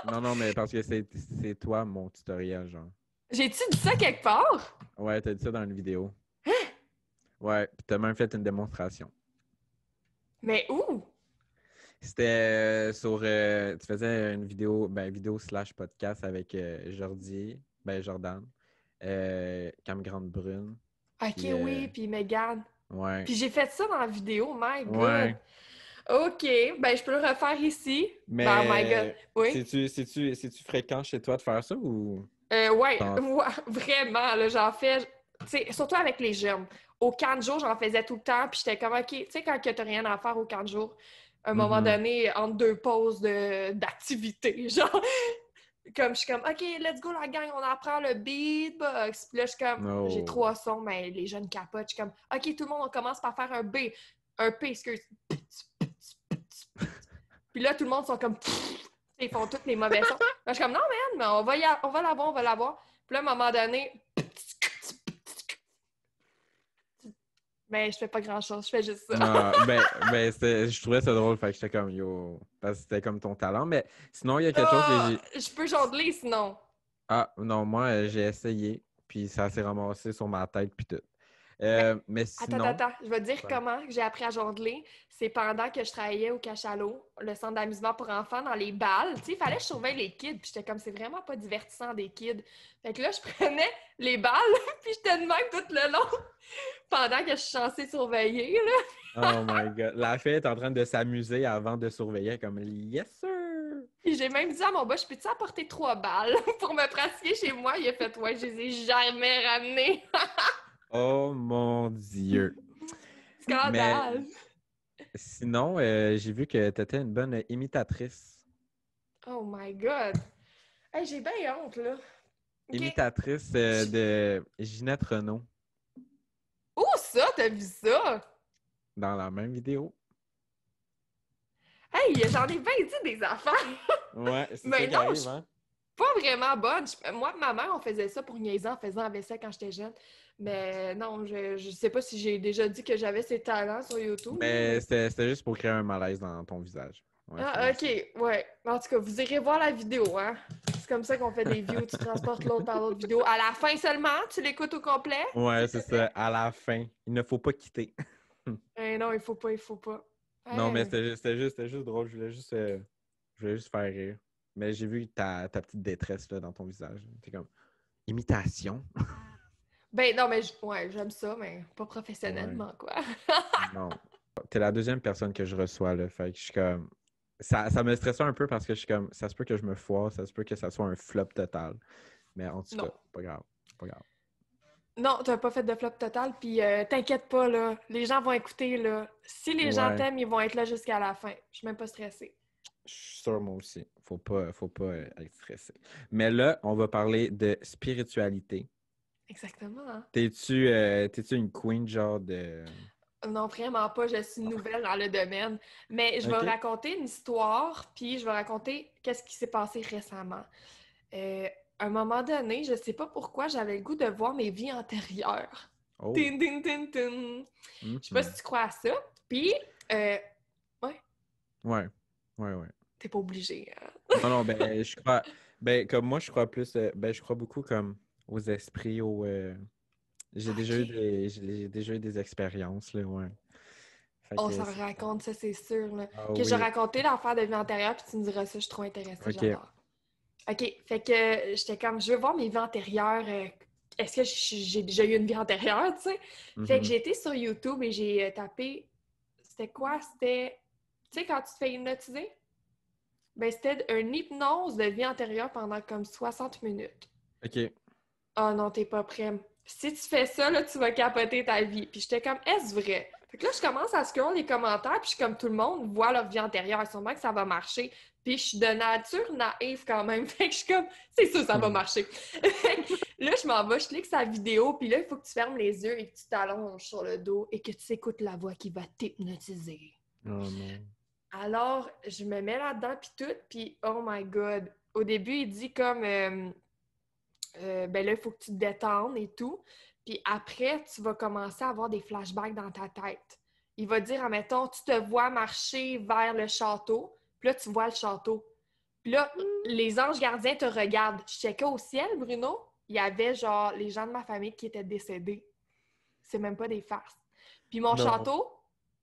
Non, mais parce que c'est toi mon tutoriel, genre. J'ai-tu dit ça quelque part? Ouais, t'as dit ça dans une vidéo. Ouais, puis t'as même fait une démonstration. Mais où? C'était sur... tu faisais une vidéo / podcast avec Jordan, Cam Grande Brune. OK, oui, puis Megan. Ouais. Puis j'ai fait ça dans la vidéo, my God. Ouais. OK, ben je peux le refaire ici. Mais ben, my God. Oui. C'est-tu fréquent chez toi de faire ça ou... Ouais, vraiment, là, j'en fais... surtout avec les jeunes. Au camp de jour, j'en faisais tout le temps, puis j'étais comme, OK, tu sais, quand t'as rien à faire au camp de jour, à un moment donné, entre deux pauses d'activité, genre, Comme, je suis comme, OK, let's go, la gang, on apprend le beatbox. Puis là, je suis comme, j'ai Oh. 3 sons, mais les jeunes capotent. Je suis comme, OK, tout le monde, on commence par faire un B. Un P, excuse. Puis là, tout le monde sont comme, ils font tous les mauvais sons. Là, je suis comme, non, man, mais on va l'avoir, on va l'avoir. Puis là, à un moment donné, mais je fais pas grand-chose, je fais juste ça. Je trouvais ça drôle, fait que j'étais comme yo, parce que c'était comme ton talent. Mais sinon, il y a quelque chose que j'ai. Je peux jongler sinon. Ah, non, moi, j'ai essayé, puis ça s'est ramassé sur ma tête, puis tout. Ben, Mais sinon. attends. Je vais te dire Ouais. comment j'ai appris à jongler. C'est pendant que je travaillais au Cachalot, le centre d'amusement pour enfants, dans les balles. Tu sais, il fallait que je surveille les kids. Puis j'étais comme, c'est vraiment pas divertissant des kids. Fait que là, je prenais les balles, puis j'étais de même tout le long, pendant que je suis censée surveiller, là. Oh my God. La fille est en train de s'amuser avant de surveiller, comme yes, sir! Puis j'ai même dit à mon boss, je peux-tu apporter 3 balles pour me pratiquer chez moi? Il a fait, ouais, je les ai jamais ramenées. Oh mon Dieu! Mais Scandale! sinon, j'ai vu que tu étais une bonne imitatrice. Oh my God! Hey, j'ai bien honte, là. OK. Imitatrice de Ginette Renault Où ça? T'as vu ça? dans la même vidéo. Hey, j'en ai bien dit des affaires. Ouais, c'est ça Mais qui non, je arrive, suis hein? pas vraiment bonne. Moi et ma mère, on faisait ça pour niaiser en faisant la vaisselle quand j'étais jeune. Mais non, je sais pas si j'ai déjà dit que j'avais ces talents sur YouTube, là, Mais mais... c'était juste pour créer un malaise dans ton visage. Ouais, c'est Ah, bien ça. OK, ouais. En tout cas, vous irez voir la vidéo, hein? C'est comme ça qu'on fait des views. Tu transportes l'autre par l'autre vidéo. À la fin seulement, tu l'écoutes au complet, Ouais, s'il c'est te ça. plaît? À la fin, il ne faut pas quitter. Non, il faut pas, il faut pas. Non, mais Hey. c'était juste drôle. Je voulais juste faire rire. Mais j'ai vu ta petite détresse là, dans ton visage. T'es comme, imitation? Ben non, mais ouais, j'aime ça, mais pas Ouais, professionnellement, quoi. non. T'es la deuxième personne que je reçois, là. Fait que je suis comme. Ça me stressait un peu parce que je suis comme. Ça se peut que je me foire, ça se peut que ça soit un flop total. Mais en tout Non. cas, pas grave. Pas grave. Non, t'as pas fait de flop total, puis t'inquiète pas, là. Les gens vont écouter, là. Si les gens Ouais, t'aiment, ils vont être là jusqu'à la fin. Je suis même pas stressée. je suis sûr, moi aussi. Faut pas être stressé. Mais là, on va parler de spiritualité. Exactement, hein? T'es-tu une queen, genre de. Non, vraiment pas. Je suis nouvelle dans le domaine. Mais je vais OK? raconter une histoire, puis je vais raconter qu'est-ce qui s'est passé récemment. À un moment donné, je sais pas pourquoi, j'avais le goût de voir mes vies antérieures. Oh. Tin, tin, tin, tin. Je sais pas si Mhm. tu crois à ça. Puis, euh, ouais, Ouais. Ouais, ouais. t'es pas obligé, hein? Non, non, ben, je crois. Ben, comme moi, je crois plus. Ben, je crois beaucoup comme aux esprits, OK. j'ai déjà eu des expériences, là, ouais. Fait On que s'en c'est ça. raconte, ça, c'est sûr, là. Ah Que j'ai oui. raconté l'affaire de vie antérieure, puis tu me diras ça, je suis trop intéressée, OK. j'adore. OK, fait que j'étais comme, je veux voir mes vies antérieures. Est-ce que j'ai déjà eu une vie antérieure, tu sais? Fait que Mhm. j'ai été sur YouTube et j'ai tapé, c'était quoi? C'était, tu sais, quand tu te fais hypnotiser? Ben, c'était une hypnose de vie antérieure pendant comme 60 minutes. OK. Oh non, t'es pas prêt. Si tu fais ça, là, tu vas capoter ta vie. Puis j'étais comme, est-ce vrai? Fait que là, je commence à scroller les commentaires, puis je suis comme tout le monde voit leur vie antérieure. Sûrement que ça va marcher. Puis je suis de nature naïve quand même. Fait que je suis comme, c'est sûr, ça va Hmm. marcher. Là, je m'en vais, je clique sa vidéo, puis là, il faut que tu fermes les yeux et que tu t'allonges sur le dos et que tu écoutes la voix qui va t'hypnotiser. Oh non. Alors, je me mets là-dedans, puis tout, puis oh my God. Au début, il dit comme, ben là, il faut que tu te détendes et tout. Puis après, tu vas commencer à avoir des flashbacks dans ta tête. Il va dire, admettons, tu te vois marcher vers le château, puis là, tu vois le château. Puis là, les anges gardiens te regardent. Je checkais au ciel, Bruno, il y avait genre les gens de ma famille qui étaient décédés. C'est même pas des farces. Puis Non.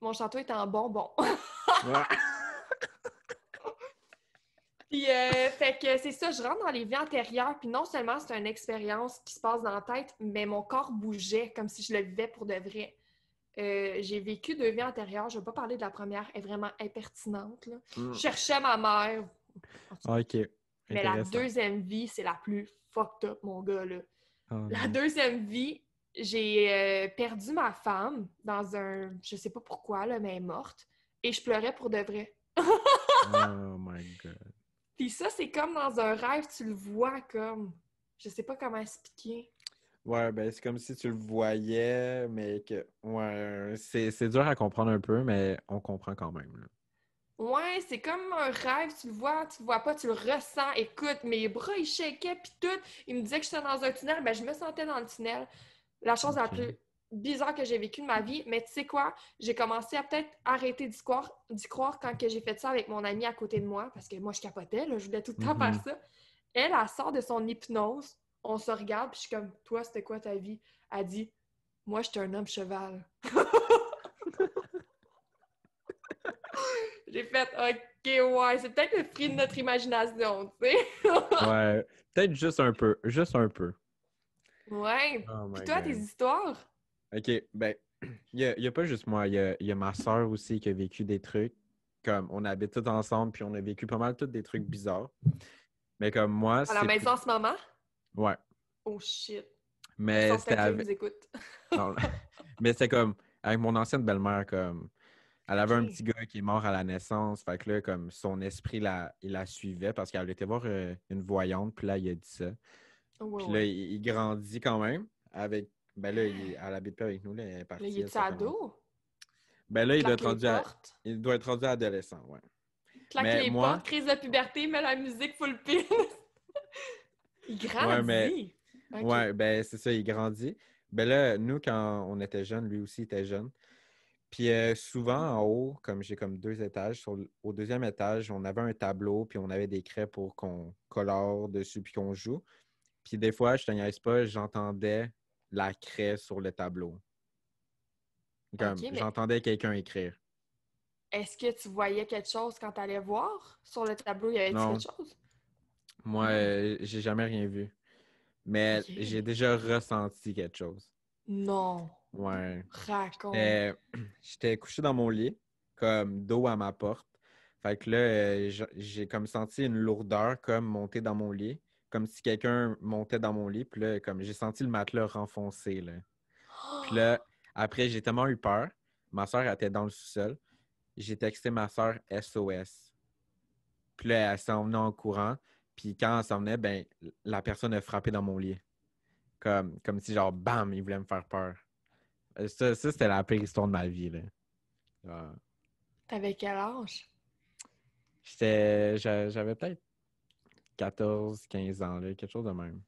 mon château est en bonbon. Ouais. Puis, fait que c'est ça, je rentre dans les vies antérieures, puis non seulement c'est une expérience qui se passe dans la tête, mais mon corps bougeait comme si je le vivais pour de vrai. J'ai vécu 2 vies antérieures, je ne vais pas parler de la première, elle est vraiment impertinente, là. Je Hmm. cherchais ma mère, en tout cas. OK. Mais la Intéressant. deuxième vie, c'est la plus fucked up, mon gars, là. Oh La non. deuxième vie, j'ai perdu ma femme dans un, je sais pas pourquoi, là, mais elle est morte, et je pleurais pour de vrai. Oh my God. Puis ça, c'est comme dans un rêve, tu le vois comme... Je sais pas comment expliquer. Ouais, ben c'est comme si tu le voyais, mais que... Ouais, c'est dur à comprendre un peu, mais on comprend quand même, là. Ouais, c'est comme un rêve, tu le vois pas, tu le ressens. Écoute, mes bras, ils shakaient, puis tout. Il me disait que j'étais dans un tunnel, ben je me sentais dans le tunnel. La chose la OK. plus bizarre que j'ai vécue de ma vie, mais tu sais quoi? J'ai commencé à peut-être arrêter d'y croire quand que j'ai fait ça avec mon amie à côté de moi, parce que moi, je capotais, là, je voulais tout le temps faire Mhm. ça. Elle sort de son hypnose, on se regarde, puis je suis comme, toi, c'était quoi ta vie? Elle dit, moi, j'étais un homme cheval. J'ai fait, OK, ouais, c'est peut-être le fruit de notre imagination, tu sais. Ouais, peut-être juste un peu, juste un peu. Ouais. Oh Puis my toi, tes God. histoires? OK, ben, il y a pas juste moi, il y a ma soeur aussi qui a vécu des trucs. Comme, on habite tous ensemble, puis on a vécu pas mal tous des trucs bizarres. Mais comme moi, À la c'est maison plus... en ce moment? Ouais, Oh shit. Elles mais sont c'était peut-être là, ils avec... nous écoutent. Non, mais c'était comme, avec mon ancienne belle-mère, comme... Elle avait un OK. petit gars qui est mort à la naissance. Fait que là, comme son esprit, il la suivait parce qu'elle était voir une voyante. Puis là, il a dit ça. Ouais, Puis là, ouais. il grandit quand même avec. Ben là, elle habite pas avec nous. Là, elle est Là, il partie, est-tu ça fait longtemps. ado? Ben là, Claque les portes. il doit être rendu adolescent, ouais. Claque Mais les portes, moi, crise de puberté, met la musique full pin. Il ouais, mais grandit. OK. ouais, ben c'est ça, il grandit. Ben là, nous, quand on était jeunes, lui aussi était jeune. Puis souvent en haut, comme j'ai comme 2 étages, au deuxième étage, on avait un tableau, puis on avait des craies pour qu'on colore dessus, puis qu'on joue. Puis des fois, je te niaise pas, j'entendais la craie sur le tableau. Comme OK, mais j'entendais quelqu'un écrire. est-ce que tu voyais quelque chose quand tu allais voir? Sur le tableau, il y avait-tu quelque Non, chose? moi, Ah, j'ai jamais rien vu. Mais j'ai OK. déjà ressenti quelque chose. Non. Ouais. Raconte. J'étais couché dans mon lit, comme dos à ma porte. Fait que là, j'ai comme senti une lourdeur comme monter dans mon lit, comme si quelqu'un montait dans mon lit. Puis là, comme j'ai senti le matelas renfoncer, là. Puis là, après, j'ai tellement eu peur. Ma soeur était dans le sous-sol. J'ai texté ma soeur SOS. Puis là, elle s'en venait en courant. Puis quand elle s'en venait, ben, la personne a frappé dans mon lit. Comme si, genre, bam, il voulait me faire peur. Ça c'était la pire histoire de ma vie, là. Ah. T'avais quel âge? J'avais peut-être 14 15 ans, là, quelque chose de même.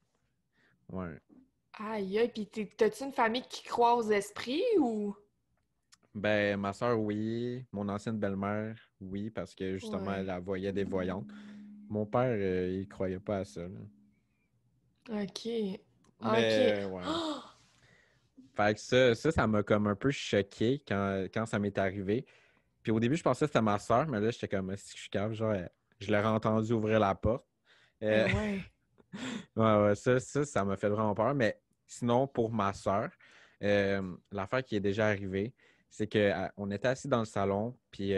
Ouais. Aïe, aïe, pis t'as-tu une famille qui croit aux esprits ou? Ben, ma soeur, oui. Mon ancienne belle-mère, oui, parce que justement, elle, Ouais. elle voyait des voyantes. Mon père, il croyait pas à ça, là. OK. OK. Mais, ouais. Fait que ça m'a comme un peu choqué quand ça m'est arrivé. Puis au début, je pensais que c'était ma soeur, mais là, j'étais comme, est-ce que je suis capable? Genre, je l'aurais entendu ouvrir la porte. Ben Euh, ouais. ouais, ça m'a fait vraiment peur. Mais sinon, pour ma soeur, l'affaire qui est déjà arrivée, c'est qu'on était assis dans le salon, puis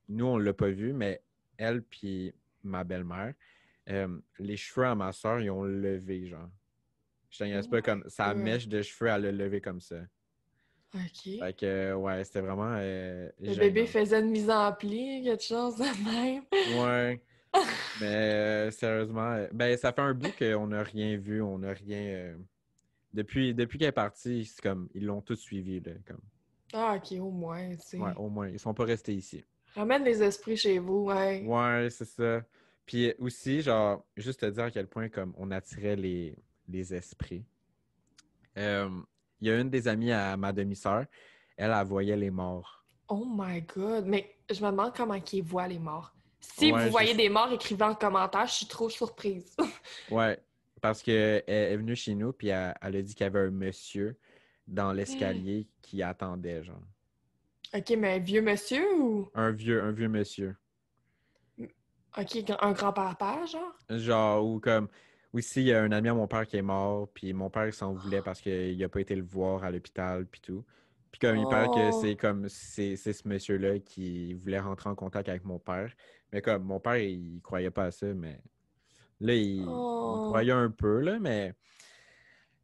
nous, on l'a pas vu, mais elle puis ma belle-mère, les cheveux à ma soeur, ils ont levé, genre. Je te Oh niaise pas my comme sa God. mèche de cheveux, elle a levé comme ça. OK. Fait que, ouais, c'était vraiment Le bébé gênant. faisait une mise en pli, quelque chose de même. Ouais, mais sérieusement, ben, ça fait un bout qu'on n'a rien vu, on n'a rien. Depuis qu'elle est partie, c'est comme, ils l'ont tous suivi, là, comme. Ah, OK, au moins, tu Ouais, sais. au moins, ils sont pas restés ici. Ramène les esprits chez vous, ouais. Ouais, c'est ça. Puis aussi, genre, juste te dire à quel point, comme, on attirait les esprits. Euh, Il y a une des amies à ma demi-sœur, elle voyait les morts. Oh my God. Mais je me demande comment ils voient les morts. Si vous Ouais, voyez des morts, écrivez en commentaire, je suis trop surprise. ouais, parce qu'elle est venue chez nous, puis elle a dit qu'il y avait un monsieur dans l'escalier qui attendait, genre. OK, mais un vieux monsieur ou... Un vieux monsieur. OK, un grand-papa, genre? Genre, ou comme, aussi, il y a un ami à mon père qui est mort, puis mon père, il s'en voulait parce qu'il n'a pas été le voir à l'hôpital, puis tout. Puis comme, il paraît que Oh, c'est ce monsieur-là qui voulait rentrer en contact avec mon père. Mais comme, mon père, il croyait pas à ça, mais là, il oh. croyait un peu, là, mais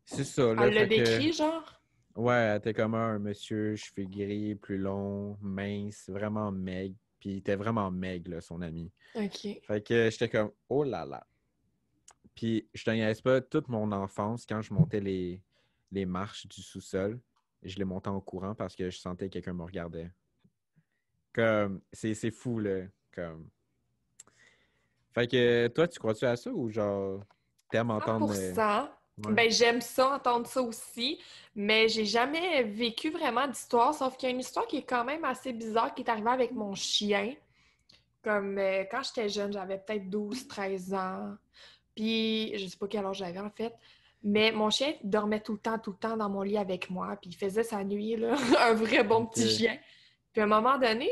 c'est ça, là, Elle l'a fait que, décrit, genre? ouais, t'es comme un monsieur, cheveux gris, plus long, mince, vraiment maigre. Puis il était vraiment maigre, là, son ami. OK. Fait que j'étais comme, oh là là. Puis je te niaise pas, toute mon enfance, quand je montais les marches du sous-sol, je les montais en courant parce que je sentais que quelqu'un me regardait. Comme, c'est fou, là. Comme... Fait que toi, tu crois-tu à ça ou genre, t'aimes entendre... 100%. Ouais. Ben, j'aime ça, entendre ça aussi, mais j'ai jamais vécu vraiment d'histoire, sauf qu'il y a une histoire qui est quand même assez bizarre qui est arrivée avec mon chien. Comme quand j'étais jeune, j'avais peut-être 12, 13 ans. Puis, je sais pas quel âge j'avais en fait, mais mon chien dormait tout le temps dans mon lit avec moi, puis il faisait sa nuit, là, un vrai bon petit Ok. chien. Puis à un moment donné,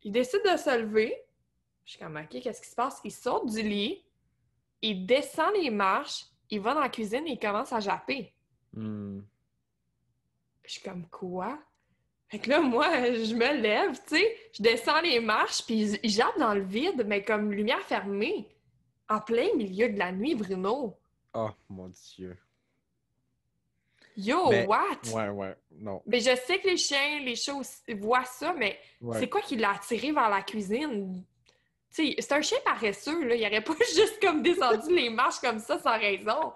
il décide de se lever. Je suis comme, OK, qu'est-ce qui se passe? Il sort du lit, il descend les marches, il va dans la cuisine et il commence à japper. Hmm. Je suis comme, quoi? Fait que là, moi, je me lève, tu sais, je descends les marches, puis il jappe dans le vide, mais comme lumière fermée, en plein milieu de la nuit, Bruno. Oh, mon Dieu. Yo, Mais, what? ouais, non. Mais je sais que les chiens, les chats aussi voient ça, mais Ouais. c'est quoi qui l'a attiré vers la cuisine? Tu sais, c'est un chien paresseux, là. Il aurait pas juste comme descendu les marches comme ça sans raison.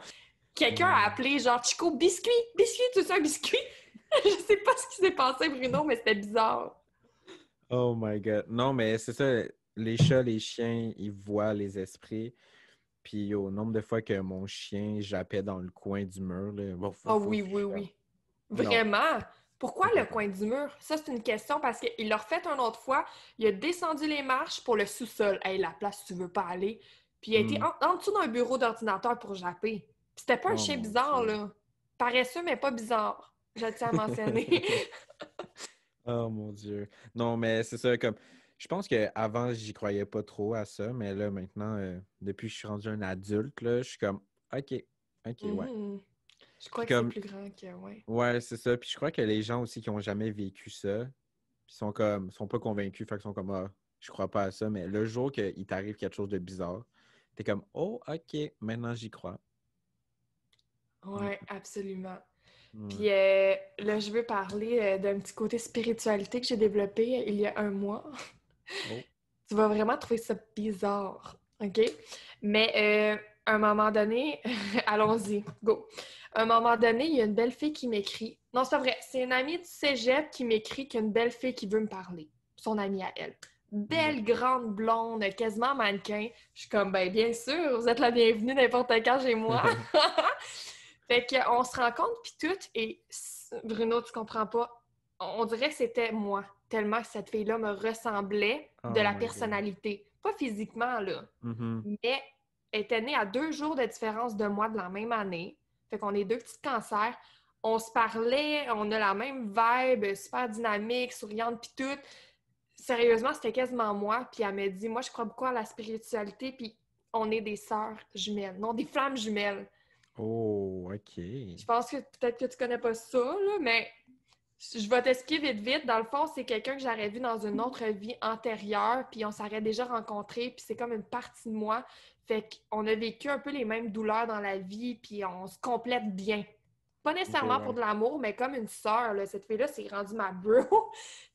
Quelqu'un a Hmm. appelé genre Chico, biscuit, biscuit, tu sais un biscuit? Je sais pas ce qui s'est passé, Bruno, mais c'était bizarre. Oh my God. Non, mais c'est ça, les chats, les chiens, ils voient les esprits. Puis au nombre de fois que mon chien jappait dans le coin du mur, là, vouf, Ah vouf, oui, vouf, je oui, suis comme, oui. non, Vraiment? Pourquoi pas le capable. coin du mur? Ça, c'est une question parce qu'il l'a refait une autre fois. Il a descendu les marches pour le sous-sol. Hey, la place, tu veux pas aller. Puis il a été Hmm. en dessous d'un bureau d'ordinateur pour japper. Puis c'était pas un Oh chien mon bizarre, Dieu. là. Paresseux, mais pas bizarre. Je tiens à mentionner. Oh mon Dieu. Non, mais c'est ça, comme, je pense qu'avant, j'y croyais pas trop à ça, mais là, maintenant, depuis que je suis rendu un adulte, là, je suis comme, OK, OK, ouais. Mhm. Je Puis crois que c'est comme, plus grand que, ouais. ouais, c'est ça. Puis je crois que les gens aussi qui ont jamais vécu ça, puis sont comme, sont pas convaincus, fait qu'ils sont comme, ah, je crois pas à ça, mais le jour qu'il t'arrive quelque chose de bizarre, t'es comme, oh, OK, maintenant j'y crois. Mm, Ouais, absolument. ouais. Puis là, je veux parler d'un petit côté spiritualité que j'ai développé il y a un mois. Oh. Tu vas vraiment trouver ça bizarre, OK? Mais à un moment donné, allons-y, go. À un moment donné, il y a une belle fille qui m'écrit. Non, c'est pas vrai, c'est une amie du cégep qui m'écrit qu'il y a une belle fille qui veut me parler. Son amie à elle. OK. Belle, grande, blonde, quasiment mannequin. Je suis comme, ben bien sûr, vous êtes la bienvenue n'importe quand chez moi. Fait qu'on se rencontre puis tout, et Bruno, tu comprends pas, on dirait que c'était moi, tellement que cette fille-là me ressemblait de Oh la my God. personnalité. Pas physiquement, là, Mhm. mais elle était née à 2 jours de différence de moi de la même année. Fait qu'on est deux petits cancers. On se parlait, on a la même vibe, super dynamique, souriante puis tout. Sérieusement, c'était quasiment moi. Puis elle m'a dit, moi, je crois beaucoup à la spiritualité, puis on est des sœurs jumelles, non, des flammes jumelles. Oh, Je OK. pense que peut-être que tu connais pas ça, là, mais je vais t'expliquer vite, vite. Dans le fond, c'est quelqu'un que j'aurais vu dans une autre vie antérieure, puis on s'aurait déjà rencontrés, puis c'est comme une partie de moi. Fait qu'on a vécu un peu les mêmes douleurs dans la vie, puis on se complète bien. Pas OK, nécessairement pour ouais. de l'amour, mais comme une sœur, là. Cette fille-là, c'est rendue ma bro.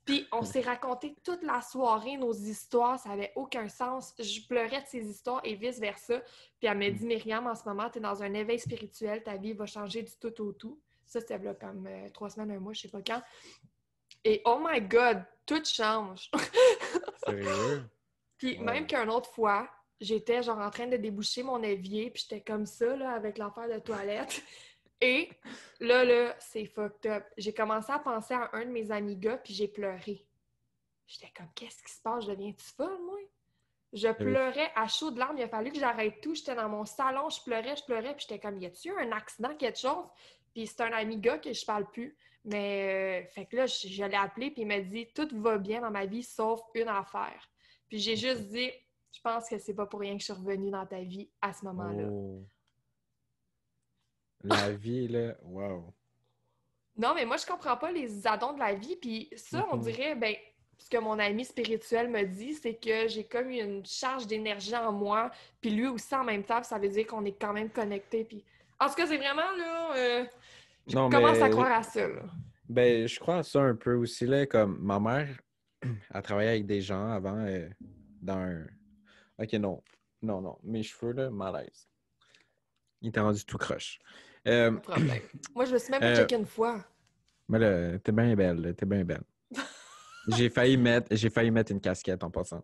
Puis on s'est raconté toute la soirée nos histoires, ça avait aucun sens. Je pleurais de ces histoires et vice-versa. Puis elle m'a Mm. dit, Myriam, en ce moment, tu es dans un éveil spirituel, ta vie va changer du tout au tout. Ça, c'était là comme 3 semaines, un mois, je sais pas quand. Et oh my God, tout change. Sérieux? Puis même Wow. qu'une autre fois, j'étais genre en train de déboucher mon évier, puis j'étais comme ça, là, avec l'affaire de toilette. Et là, c'est fucked up. J'ai commencé à penser à un de mes amis gars, puis j'ai pleuré. J'étais comme, qu'est-ce qui se passe? Je deviens-tu folle, moi? Je T'avais- pleurais à chaudes larmes. Il a fallu que j'arrête tout. J'étais dans mon salon, je pleurais, puis j'étais comme, y a-tu eu un accident, quelque chose? Puis c'est un ami gars que je parle plus. Mais, fait que là, je l'ai appelé, puis il m'a dit, tout va bien dans ma vie, sauf une affaire. Puis j'ai juste dit, je pense que c'est pas pour rien que je suis revenue dans ta vie à ce moment-là. Oh, la vie, là, wow. Non, mais moi, je comprends pas les addons de la vie. Puis ça, on Mhm. dirait, ben, ce que mon ami spirituel me dit, c'est que j'ai comme une charge d'énergie en moi. Puis lui aussi, en même temps, ça veut dire qu'on est quand même connectés. Puis... En tout cas, c'est vraiment, là, je Non, commence à mais croire à ça, là. ben, je crois à ça un peu aussi, là, comme ma mère, Elle travaillait avec des gens avant dans un... Ok, non. Non, non. Mes cheveux, là, malaise. Il était rendu tout croche. Pas Euh, de problème. Moi, je me suis même pas euh, checké une fois. mais là, t'es bien belle, là, t'es bien belle. J'ai failli mettre une casquette en passant.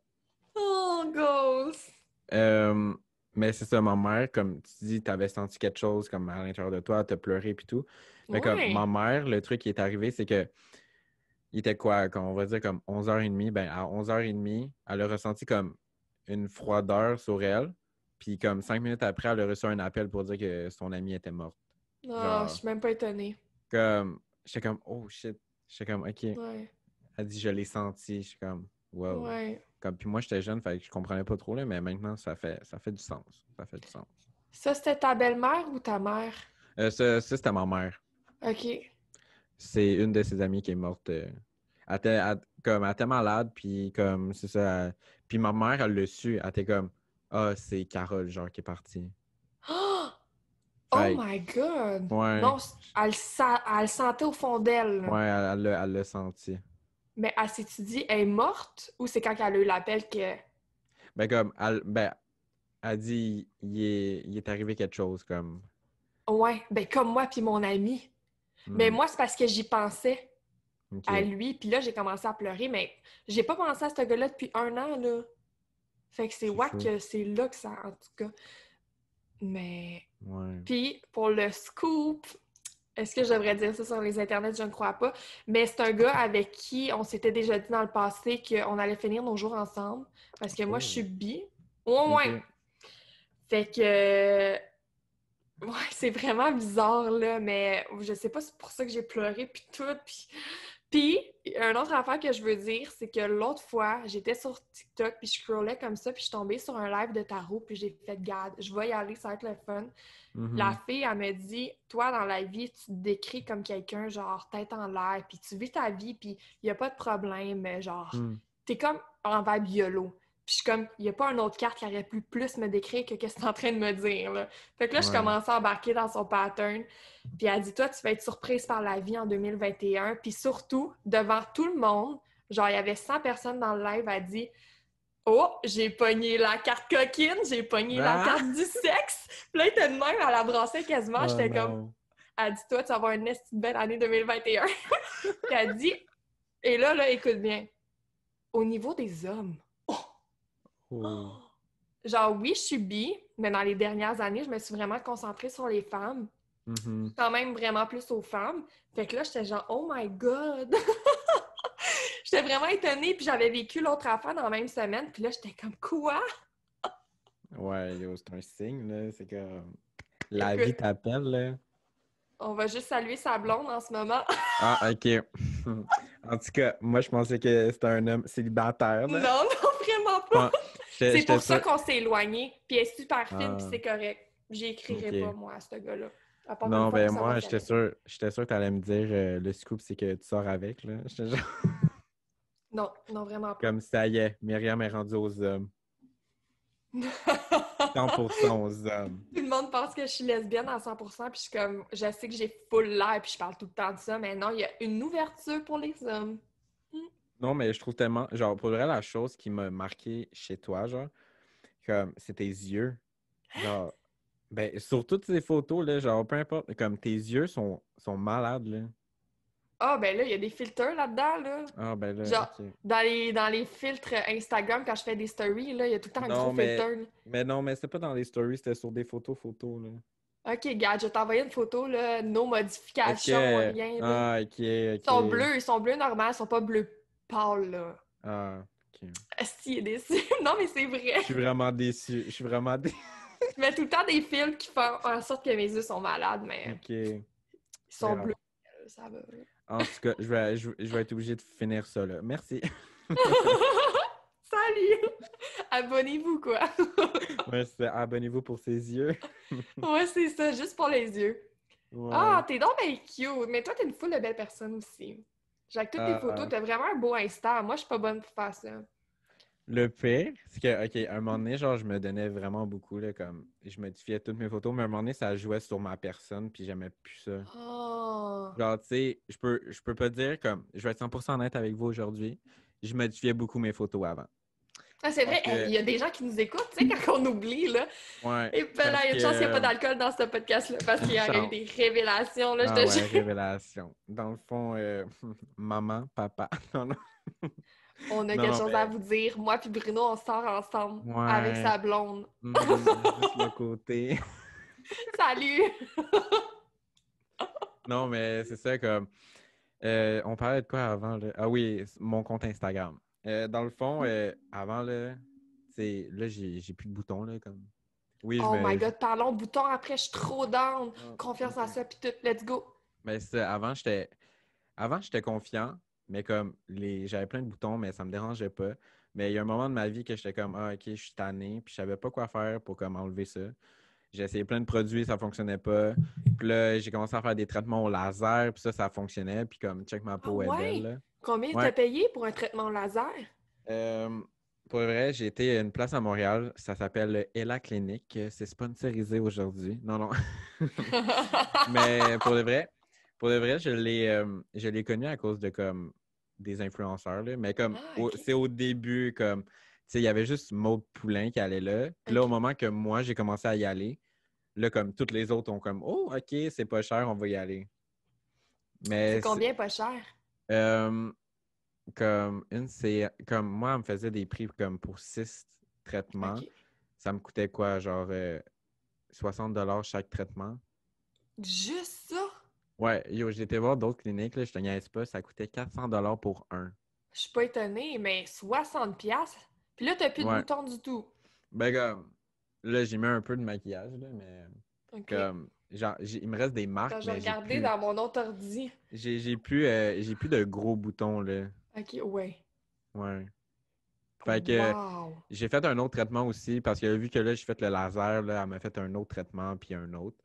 Oh, ghost! Euh, mais c'est ça, ma mère, comme tu dis, t'avais senti quelque chose comme à l'intérieur de toi, t'as pleuré puis tout. Mais comme ma Ouais. mère, le truc qui est arrivé, c'est que il était quoi, on va dire comme 11h30, ben à 11h30, elle a ressenti comme une froideur sur elle. Puis comme 5 minutes après, elle a reçu un appel pour dire que son amie était morte. Ah, je Genre, suis même pas étonnée. j'étais comme, oh shit. J'étais comme, ok. Ouais. Elle dit, je l'ai senti. Je suis comme, wow. Ouais. Comme, puis moi, j'étais jeune, fait que je comprenais pas trop, là, mais maintenant, ça fait du sens. Ça fait du sens. Ça, c'était ta belle-mère ou ta mère? Ça, c'était ma mère. OK. C'est une de ses amies qui est morte. Elle était malade, puis comme, c'est ça. Puis ma mère, elle l'a su. Elle était comme, ah, c'est Carole, genre, qui est partie. Oh Fait my God! que, ouais, Non, elle le sentait au fond d'elle, là. ouais, elle l'a senti. Mais elle s'est-tu dit, elle est morte? Ou c'est quand elle a eu l'appel que... Ben, comme, elle dit, il est arrivé quelque chose, comme, Ouais, ben comme moi puis mon ami. Mais hmm, moi, c'est parce que j'y pensais à ok, lui. Puis là, j'ai commencé à pleurer. Mais j'ai pas pensé à ce gars-là depuis 1 an, là. Fait que c'est c'est wack fou. que c'est là que ça... En tout cas. Mais... Ouais. Puis, pour le scoop, est-ce que je devrais dire ça sur les internets? Je ne crois pas. Mais c'est un gars avec qui on s'était déjà dit dans le passé qu'on allait finir nos jours ensemble. Parce que moi, je suis Oh, bi. Ouais, ouais. ok. Fait que... Ouais, c'est vraiment bizarre, là. Mais je sais pas, c'est pour ça que j'ai pleuré, puis tout. Puis, une autre affaire que je veux dire, c'est que l'autre fois, j'étais sur TikTok, puis je scrollais comme ça, puis je suis tombée sur un live de tarot, puis j'ai fait, garde, je vais y aller, ça va être le fun. La Mhm. fille, elle me dit, toi, dans la vie, tu te décris comme quelqu'un, genre, tête en l'air, puis tu vis ta vie, puis il n'y a pas de problème, mais genre, Hmm. t'es comme en vibe YOLO. Puis je suis comme, il n'y a pas une autre carte qui aurait pu plus me décrire que qu'est-ce que tu es en train de me dire, là. Fait que là, je Ouais. commençais à embarquer dans son pattern. Puis elle dit, toi, tu vas être surprise par la vie en 2021. Puis surtout, devant tout le monde, genre, il y avait 100 personnes dans le live, elle dit, oh, j'ai pogné la carte coquine, j'ai pogné la Ah! carte du sexe. Puis là, elle était de même, elle la brassait quasiment. Oh J'étais comme, non. elle dit, toi, tu vas avoir une esti de belle année 2021. Puis elle dit, et là, écoute bien, au niveau des hommes, Oh. genre, oui, je suis bi, mais dans les dernières années, je me suis vraiment concentrée sur les femmes. Mhm. Quand même vraiment plus aux femmes. Fait que là, j'étais genre, oh my God! J'étais vraiment étonnée, puis j'avais vécu l'autre affaire dans la même semaine, puis là, j'étais comme, quoi? Ouais, yo, c'est un signe, là. C'est que la vie Écoute, t'appelle, là. on va juste saluer sa blonde en ce moment. Ah, ok. En tout cas, moi, je pensais que c'était un homme célibataire, là. Non, non, vraiment pas. Bon, j'étais C'est j'étais pour ça sûr. qu'on s'est éloigné, puis elle est super fine, puis Ah, c'est correct. J'écrirai pas, ok. moi, à ce gars-là. À part une Non, fois ben pour savoir moi, s'il j'étais allait. sûr, j'étais sûr que t'allais me dire le scoop, c'est que tu sors avec, là. J'étais genre, Non, non, vraiment pas. comme ça y est, Myriam est rendue aux hommes. 100% aux hommes. Tout le monde pense que je suis lesbienne à 100%, puis je suis comme, je sais que j'ai full l'air, puis je parle tout le temps de ça, mais non, il y a une ouverture pour les hommes. Hmm. Non, mais je trouve tellement, genre, pour vrai, la chose qui m'a marqué chez toi, genre, comme, c'est tes yeux. Genre, ben, sur toutes ces photos, là, genre, peu importe, comme tes yeux sont malades, là. Ah, ben là, il y a des filters là-dedans, là. Ah, ben là, Genre, ok. dans les filtres Instagram, quand je fais des stories, là, il y a tout le temps un gros Non, mais, filter, là. mais non, mais c'était pas dans les stories, c'était sur des photos, là. OK, gars, je vais t'envoyer une photo, là, no Est-ce modification, que, rien, là. ah, ok, ok. Ils sont bleus normaux, ils sont pas bleus pâles, là. Ah, ok. Asti, il est déçu. Non, mais c'est vrai. Je suis vraiment déçu, je suis vraiment déçu. Je mets tout le temps des filtres qui font en sorte que mes yeux sont malades, mais Ok, ils sont grave. bleus, ça va. En tout cas, je vais être obligé de finir ça, là. Merci. Salut! Abonnez-vous, quoi. Ouais, abonnez-vous pour ses yeux. Ouais, c'est ça, juste pour les yeux. Ouais. Ah, t'es donc bien cute. Mais toi, t'es une foule de belles personnes aussi. Genre, avec toutes tes photos, Euh, t'as vraiment un beau Insta. Moi, je suis pas bonne pour faire ça. le pire, c'est que, OK, à un moment donné, genre, je me donnais vraiment beaucoup, là, comme, je modifiais toutes mes photos, mais à un moment donné, ça jouait sur ma personne, puis j'aimais plus ça. Oh. Genre, tu sais, je peux pas dire, comme, je vais être 100% honnête avec vous aujourd'hui, je modifiais beaucoup mes photos avant. Ah, c'est Parce vrai, que, il y a des gens qui nous écoutent, tu sais, quand on oublie, là. ouais, Et ben là, parce il y a une chance qu'il n'y a pas que, d'alcool dans ce podcast-là, parce qu'il y aurait eu chance. des révélations, là, je Ah te ouais, jure. révélation. Dans le fond, maman, papa. Non, non, On a non, quelque non, chose à mais, vous dire. Moi puis Bruno, on sort ensemble avec ouais, sa blonde. juste le côté. Salut! Non, mais c'est ça, comme, on parlait de quoi avant, là? Ah oui, mon compte Instagram. Dans le fond, avant, là, là, j'ai plus de boutons, là, comme. Oui, Oh my god, parlons bouton après, je suis trop down. Ah, Confiance ok. en ça, puis tout, let's go. Mais avant, j'étais confiant, mais comme j'avais plein de boutons, mais ça me dérangeait pas. Mais il y a un moment de ma vie que j'étais comme, ah, ok, je suis tanné, puis je savais pas quoi faire pour comme enlever ça. J'ai essayé plein de produits, ça fonctionnait pas. Puis là, j'ai commencé à faire des traitements au laser, puis ça fonctionnait. Puis comme, check, ma Ah peau est belle, ouais? là. Combien t'as Ouais. payé pour un traitement laser? Euh, pour vrai, j'ai été à une place à Montréal, ça s'appelle Ella Clinic. C'est sponsorisé aujourd'hui. Non, non. Mais pour de vrai, je l'ai connu à cause de comme des influenceurs, là. Mais comme Ah, ok. c'est au début, comme tu sais, il y avait juste Maud Poulain qui allait là. Puis là, au Ok. moment que moi j'ai commencé à y aller, là, comme toutes les autres ont comme oh, ok, c'est pas cher, on va y aller. C'est Mais combien pas cher? euh, comme c'est comme moi, elle me faisait des prix comme pour 6 traitements. Ok. Ça me coûtait quoi, genre 60 $ chaque traitement. Juste ça? Ouais, yo, j'ai été voir d'autres cliniques, là, je te niaise pas, ça coûtait 400 $ pour un. Je suis pas étonnée, mais 60 piastres. Puis là, t'as plus de Ouais. boutons du tout. Ben, comme, là, j'ai mis un peu de maquillage, là, mais Ok. comme, genre, il me reste des marques, Attends, je vais mais regarder dans mon autre ordi. j'ai plus de gros boutons, là. Ok, ouais. Ouais. Fait que Wow! j'ai fait un autre traitement aussi, parce que vu que là, j'ai fait le laser, là, elle m'a fait un autre traitement, puis un autre.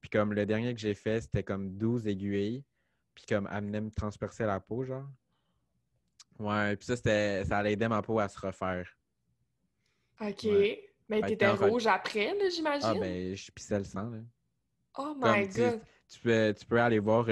Puis comme le dernier que j'ai fait, c'était comme 12 aiguilles, puis comme, elle venait me transpercer la peau, genre. Ouais, puis ça allait aider ma peau à se refaire. Ok. Ouais. Mais Fait que t'étais quand rouge après, là, ah, j'imagine? ben, je pissais le sang, là. Oh Comme my god! tu peux aller voir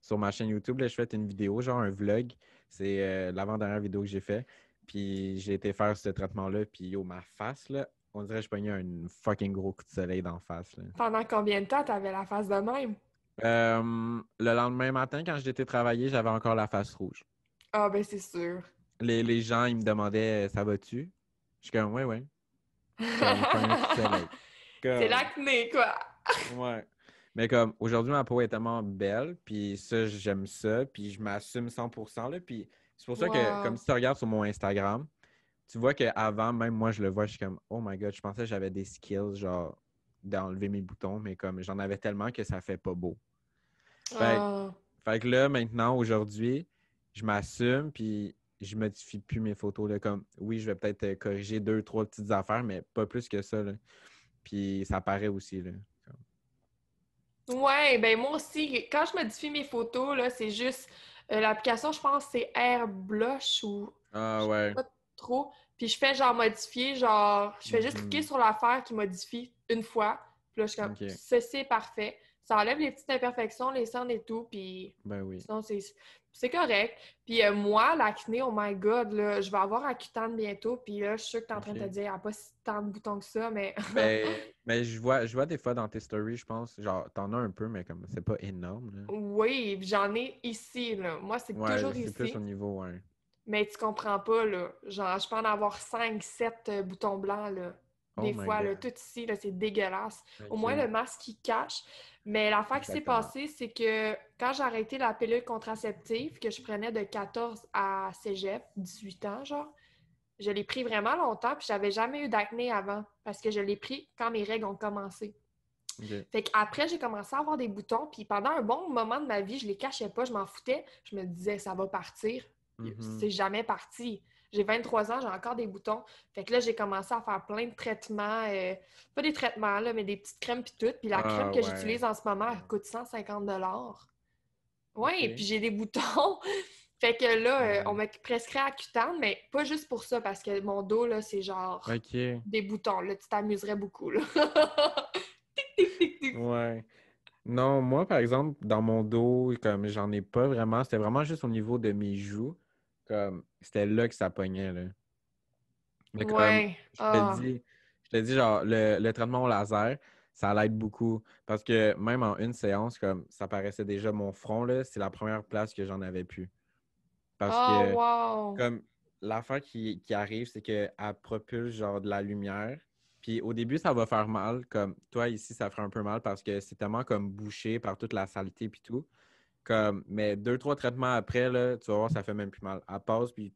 sur ma chaîne YouTube, là, je fais une vidéo, genre un vlog. C'est l'avant-dernière vidéo que j'ai fait. Puis j'ai été faire ce traitement-là. Puis yo, ma face, là, on dirait que je pognais un fucking gros coup de soleil d'en face, là. Pendant combien de temps t'avais la face de même? Le lendemain matin, quand j'étais travailler, j'avais encore la face rouge. Ah, ben c'est sûr. Les gens, ils me demandaient ça va-tu? Je suis comme ouais, ouais. Comme je pogne un coup de soleil. C'est Comme l'acné, quoi! ouais. Mais comme aujourd'hui, ma peau est tellement belle, puis ça, j'aime ça, puis je m'assume 100% là, puis c'est pour ça que, comme Wow! si tu regardes sur mon Instagram, tu vois qu'avant, même moi, je le vois, je suis comme, oh my god, je pensais que j'avais des skills, genre, d'enlever mes boutons, mais comme j'en avais tellement que ça fait pas beau. Fait, Ah. fait que là, maintenant, aujourd'hui, je m'assume, puis je modifie plus mes photos, là, comme, oui, je vais peut-être corriger deux, trois petites affaires, mais pas plus que ça, là. Puis ça paraît aussi, là. Ouais, ben moi aussi, quand je modifie mes photos, là, c'est juste l'application, je pense, c'est Airbrush ou Ah je sais ouais. pas trop. Puis je fais genre modifier, genre, je fais juste cliquer Mhm. sur l'affaire qui modifie une fois. Puis là, je suis comme, OK. ceci est parfait. Ça enlève les petites imperfections, les cernes et tout. Puis Ben oui. sinon, c'est correct. Puis moi, l'acné, oh my god, là, je vais avoir Accutane bientôt. Puis là, je suis sûre que t'es en train de te OK. dire, il n'y a pas si tant de boutons que ça, mais. Mais je vois des fois dans tes stories, je pense, genre, t'en as un peu, mais comme c'est pas énorme, là. Oui, j'en ai ici, là. Moi, c'est Ouais, toujours c'est plus au ici. niveau, ouais. Mais tu comprends pas, là. Genre, je peux en avoir 5, 7 boutons blancs, là. Oh Des my fois, là, God. tout ici, là, c'est dégueulasse. Au moins, le OK. masque, il cache. Mais l'affaire qui s'est Exactement. passée, c'est que quand j'ai arrêté la pilule contraceptive que je prenais de 14 à cégep, 18 ans, genre, je l'ai pris vraiment longtemps, puis j'avais jamais eu d'acné avant, parce que je l'ai pris quand mes règles ont commencé. OK. Fait qu'après, j'ai commencé à avoir des boutons, puis pendant un bon moment de ma vie, je les cachais pas, je m'en foutais. Je me disais, ça va partir. Mhm. C'est jamais parti. J'ai 23 ans, j'ai encore des boutons. Fait que là, j'ai commencé à faire plein de traitements. Pas des traitements, là, mais des petites crèmes puis tout. Puis la crème Ah que ouais. j'utilise en ce moment, elle Ouais. coûte 150 $. Ouais, et puis OK. j'ai des boutons. Fait que là, on Ouais. m'a prescrit Accutane, mais pas juste pour ça, parce que mon dos, là, c'est genre OK. des boutons. Là, tu t'amuserais beaucoup, là. Tic, tic, tic, tic. Ouais. Non, moi, par exemple, dans mon dos, comme j'en ai pas vraiment, c'était vraiment juste au niveau de mes joues. comme, c'était là que ça pognait, là. Mais comme, Ouais. Ah. je te dis, genre, le traitement au laser, ça l'aide beaucoup. Parce que même en une séance, comme, ça paraissait déjà mon front, là, c'est la première place que j'en avais plus. Parce Oh, que, wow. comme, l'affaire qui arrive, c'est qu'elle propulse, genre, de la lumière. Puis au début, ça va faire mal. Comme, toi, ici, ça ferait un peu mal parce que c'est tellement, comme, bouché par toute la saleté puis tout. Comme, mais 2, 3 traitements après, là, tu vas voir, ça fait même plus mal. Elle passe, puis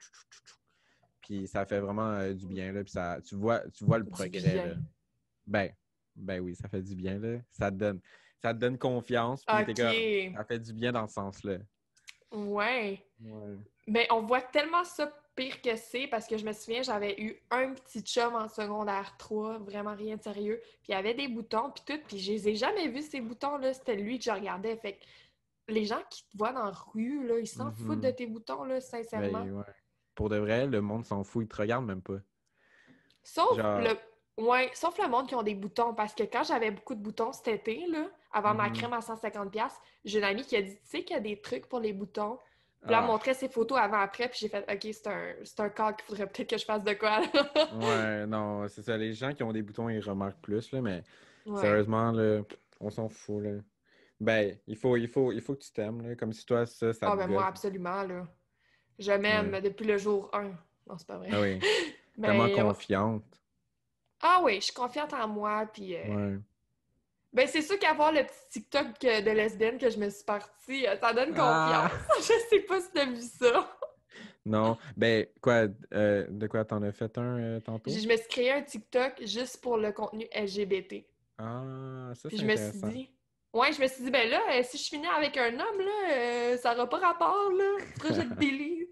puis ça fait vraiment du bien, là. Puis ça, tu vois le Du progrès, bien. là. Ben, ben oui, ça fait du bien, là. Ça te donne confiance, puis t'es comme, OK. ça fait du bien dans ce sens-là. Ouais. Ouais. Ben, on voit tellement ça pire que c'est parce que je me souviens, j'avais eu un petit chum en secondaire 3, vraiment rien de sérieux. Puis il y avait des boutons, puis tout, puis je les ai jamais vus, ces boutons-là. C'était lui que je regardais. Fait que les gens qui te voient dans la rue, là, ils s'en foutent de Mhm. tes boutons, là, sincèrement. Ben ouais. Pour de vrai, le monde s'en fout, il te regarde même pas. Sauf Genre, le... Ouais, sauf le monde qui ont des boutons, parce que quand j'avais beaucoup de boutons cet été, là, avant ma mhm. crème à 150$, j'ai une amie qui a dit, tu sais qu'il y a des trucs pour les boutons. Puis là, elle Ah, montrait ses photos avant-après, puis j'ai fait, OK, c'est un cas qu'il faudrait peut-être que je fasse de quoi, là. ouais, non, c'est ça. Les gens qui ont des boutons, ils remarquent plus, là, mais Ouais. sérieusement, là, on s'en fout, là. Ben, il faut que tu t'aimes, là. Comme si toi, ça Ah, te ben moi, gosse. absolument, là. Je Ouais. m'aime depuis le jour 1. Non, c'est pas vrai. Ah oui. Tellement Mais, ouais. confiante. Ah oui, je suis confiante en moi, puis... Ouais. Ben, c'est sûr qu'avoir le petit TikTok de lesbienne que je me suis partie, ça donne Ah! confiance. Je sais pas si t'as vu ça. Non. Ben, quoi, de quoi t'en as fait un tantôt? Je me suis créé un TikTok juste pour le contenu LGBT. Ah, ça, Puis c'est je me suis intéressant. dit, ouais, je me suis dit, ben là, si je finis avec un homme, là, ça n'aura pas rapport, là. Faudra que je le délite.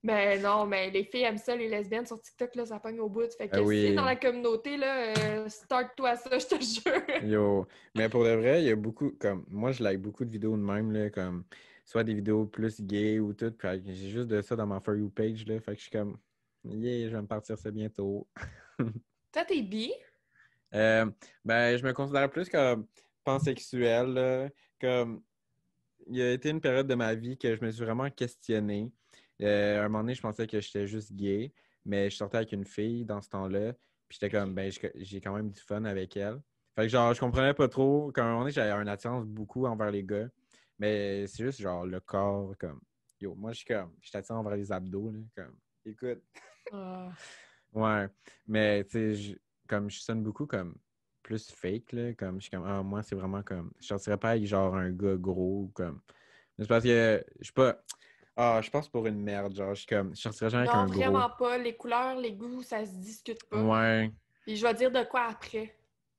Ben non, mais les filles aiment ça, les lesbiennes sur TikTok, là, ça pogne au bout. Fait Ah que si t'es dans oui. la communauté, là, start-toi ça, je te jure. Yo. Mais pour de vrai, il y a beaucoup, comme, moi, je like beaucoup de vidéos de même, là, comme, soit des vidéos plus gays ou tout, puis j'ai juste de ça dans ma For You page, là, fait que je suis comme, yeah, je vais me partir ça bientôt. Toi, t'es bi? Euh, ben, je me considère plus comme pansexuel, là, comme, il y a été une période de ma vie que je me suis vraiment questionné. À un moment donné, je pensais que j'étais juste gay, mais je sortais avec une fille dans ce temps-là. Puis j'étais comme, Ok. ben, j'ai quand même du fun avec elle. Fait que genre, je comprenais pas trop. Qu'à un moment donné, j'avais une attirance beaucoup envers les gars. Mais c'est juste genre le corps, comme, yo, moi, je suis attiré envers les abdos, là, comme, écoute. Ah. Ouais. Mais, tu sais, comme je sonne beaucoup comme plus fake, là, comme je suis comme, ah, moi, c'est vraiment comme, je sortirais pas avec genre un gars gros, ou comme, mais c'est parce que je suis pas. Ah, je pense pour une merde. Genre, je suis comme. Je sortirais jamais avec Non, un gros. vraiment pas. Les couleurs, les goûts, ça se discute pas. Ouais. Puis je vais dire de quoi après.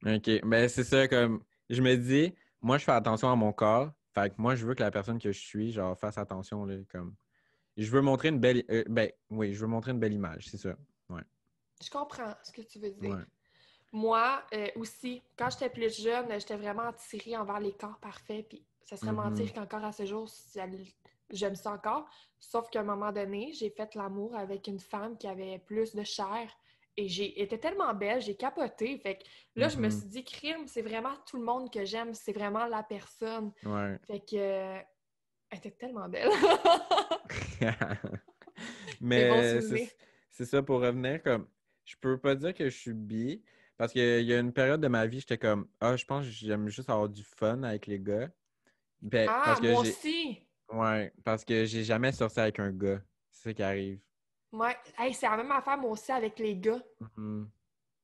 OK. Ben, c'est ça, comme. Je me dis, moi, je fais attention à mon corps. Fait que moi, je veux que la personne que je suis, genre, fasse attention, là, comme. Je veux montrer une belle. Ben, oui, je veux montrer une belle image, c'est ça. Ouais. Je comprends ce que tu veux dire. Ouais. Moi aussi, quand j'étais plus jeune, j'étais vraiment attirée envers les corps parfaits. Puis ça serait mentir Mhm. qu'encore à ce jour, j'aime ça encore. Sauf qu'à un moment donné, j'ai fait l'amour avec une femme qui avait plus de chair. Et j'ai été tellement belle, j'ai capoté. Fait que là, je me Mhm. suis dit, crime, c'est vraiment tout le monde que j'aime, c'est vraiment la personne. Ouais. Fait que, elle était tellement belle. Des bons Mais c'est souvenirs. c'est ça pour revenir comme je peux pas dire que je suis bi parce qu'il y a une période de ma vie j'étais comme ah je pense que j'aime juste avoir du fun avec les gars. Ben Ah, parce que moi j'ai aussi! ouais, parce que j'ai jamais sorti avec un gars. C'est ça qui arrive. Ouais. Hey, c'est la même affaire, moi aussi, avec les gars. Mhm.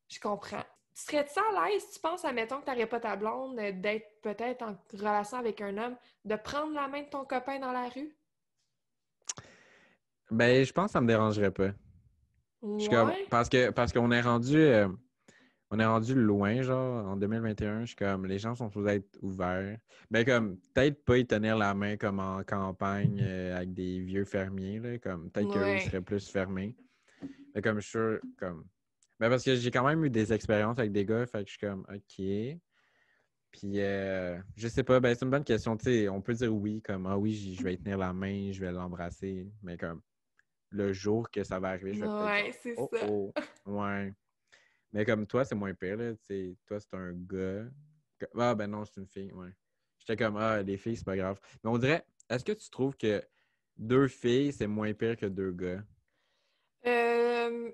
Je comprends. Serais-tu à l'aise, tu penses, admettons que t'aurais pas ta blonde, d'être peut-être en relation avec un homme, de prendre la main de ton copain dans la rue? Ben je pense que ça me dérangerait pas. Je suis comme Ouais. parce qu'on est rendu loin genre en 2021, je suis comme les gens sont supposés être ouverts. Ben comme peut-être pas y tenir la main comme en campagne avec des vieux fermiers là, comme peut-être qu'eux ils Ouais. seraient plus fermés. Mais comme je suis sûr comme ben parce que j'ai quand même eu des expériences avec des gars, fait que je suis comme OK. Puis je sais pas, ben c'est une bonne question, tu sais, on peut dire oui comme ah oui, je vais y tenir la main, je vais l'embrasser, mais comme le jour que ça va arriver, je vais peut-être Ouais, genre c'est oh ça. oh. Ouais. Mais comme toi, c'est moins pire, là. Tu sais, toi, c'est un gars. Ah, ben non, c'est une fille, ouais. J'étais comme, ah, les filles, c'est pas grave. Mais on dirait, est-ce que tu trouves que 2 filles, c'est moins pire que 2 gars. Euh,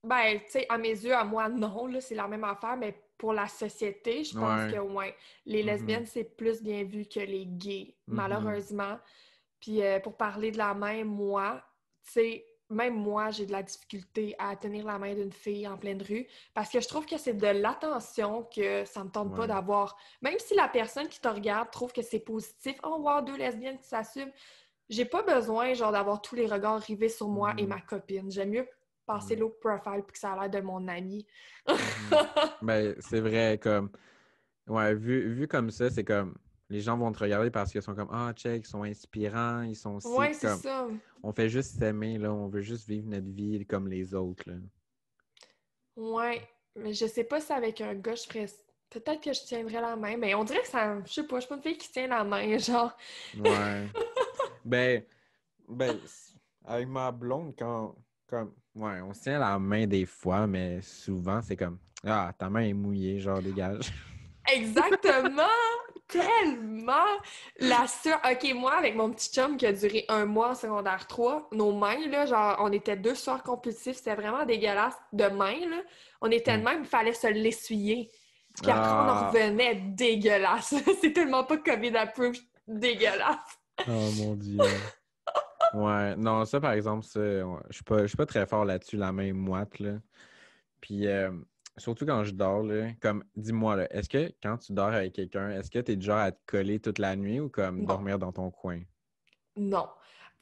Ben, tu sais, à mes yeux, à moi, non, là, c'est la même affaire, mais pour la société, je pense que, Ouais. ouais, les Mhm. lesbiennes, c'est plus bien vu que les gays, Mhm. malheureusement. Puis, pour parler de la main, moi, tu sais, même moi, j'ai de la difficulté à tenir la main d'une fille en pleine rue parce que je trouve que c'est de l'attention que ça me tente pas Ouais. d'avoir. Même si la personne qui te regarde trouve que c'est positif, oh, wow, deux lesbiennes qui s'assument, j'ai pas besoin, genre, d'avoir tous les regards rivés sur moi et Mhm. ma copine. J'aime mieux passer Ouais. low profile puis que ça a l'air de mon ami. Mhm. Ben, c'est vrai, comme, ouais, vu comme ça, c'est comme, les gens vont te regarder parce qu'ils sont comme, ah, check, ils sont inspirants, ils sont Ouais, si, c'est comme, ça. on fait juste s'aimer, là, on veut juste vivre notre vie comme les autres, là. Ouais, mais je sais pas si avec un gars, je ferais. Peut-être que je tiendrais la main, mais on dirait que ça. Je sais pas, je suis pas une fille qui tient la main, genre. Ouais. Ben, avec ma blonde, ouais, on se tient la main des fois, mais souvent, c'est comme, ah, ta main est mouillée, genre, dégage. Exactement! Tellement! La sueur. Ok, moi, avec mon petit chum qui a duré un mois en secondaire 3, nos mains, là, genre, on était deux sueurs compulsifs, c'était vraiment dégueulasse de main, là. On était de Hmm. même, il fallait se l'essuyer. Puis après, on en Ah, revenait dégueulasse. C'est tellement pas COVID-approved, dégueulasse. oh mon Dieu. Ouais, non, ça par exemple, ça, ouais, je suis pas très fort là-dessus, la main moite, là. Puis surtout quand je dors, là, comme dis-moi là, est-ce que quand tu dors avec quelqu'un, est-ce que t'es du genre à te coller toute la nuit ou comme Non, dormir dans ton coin? non,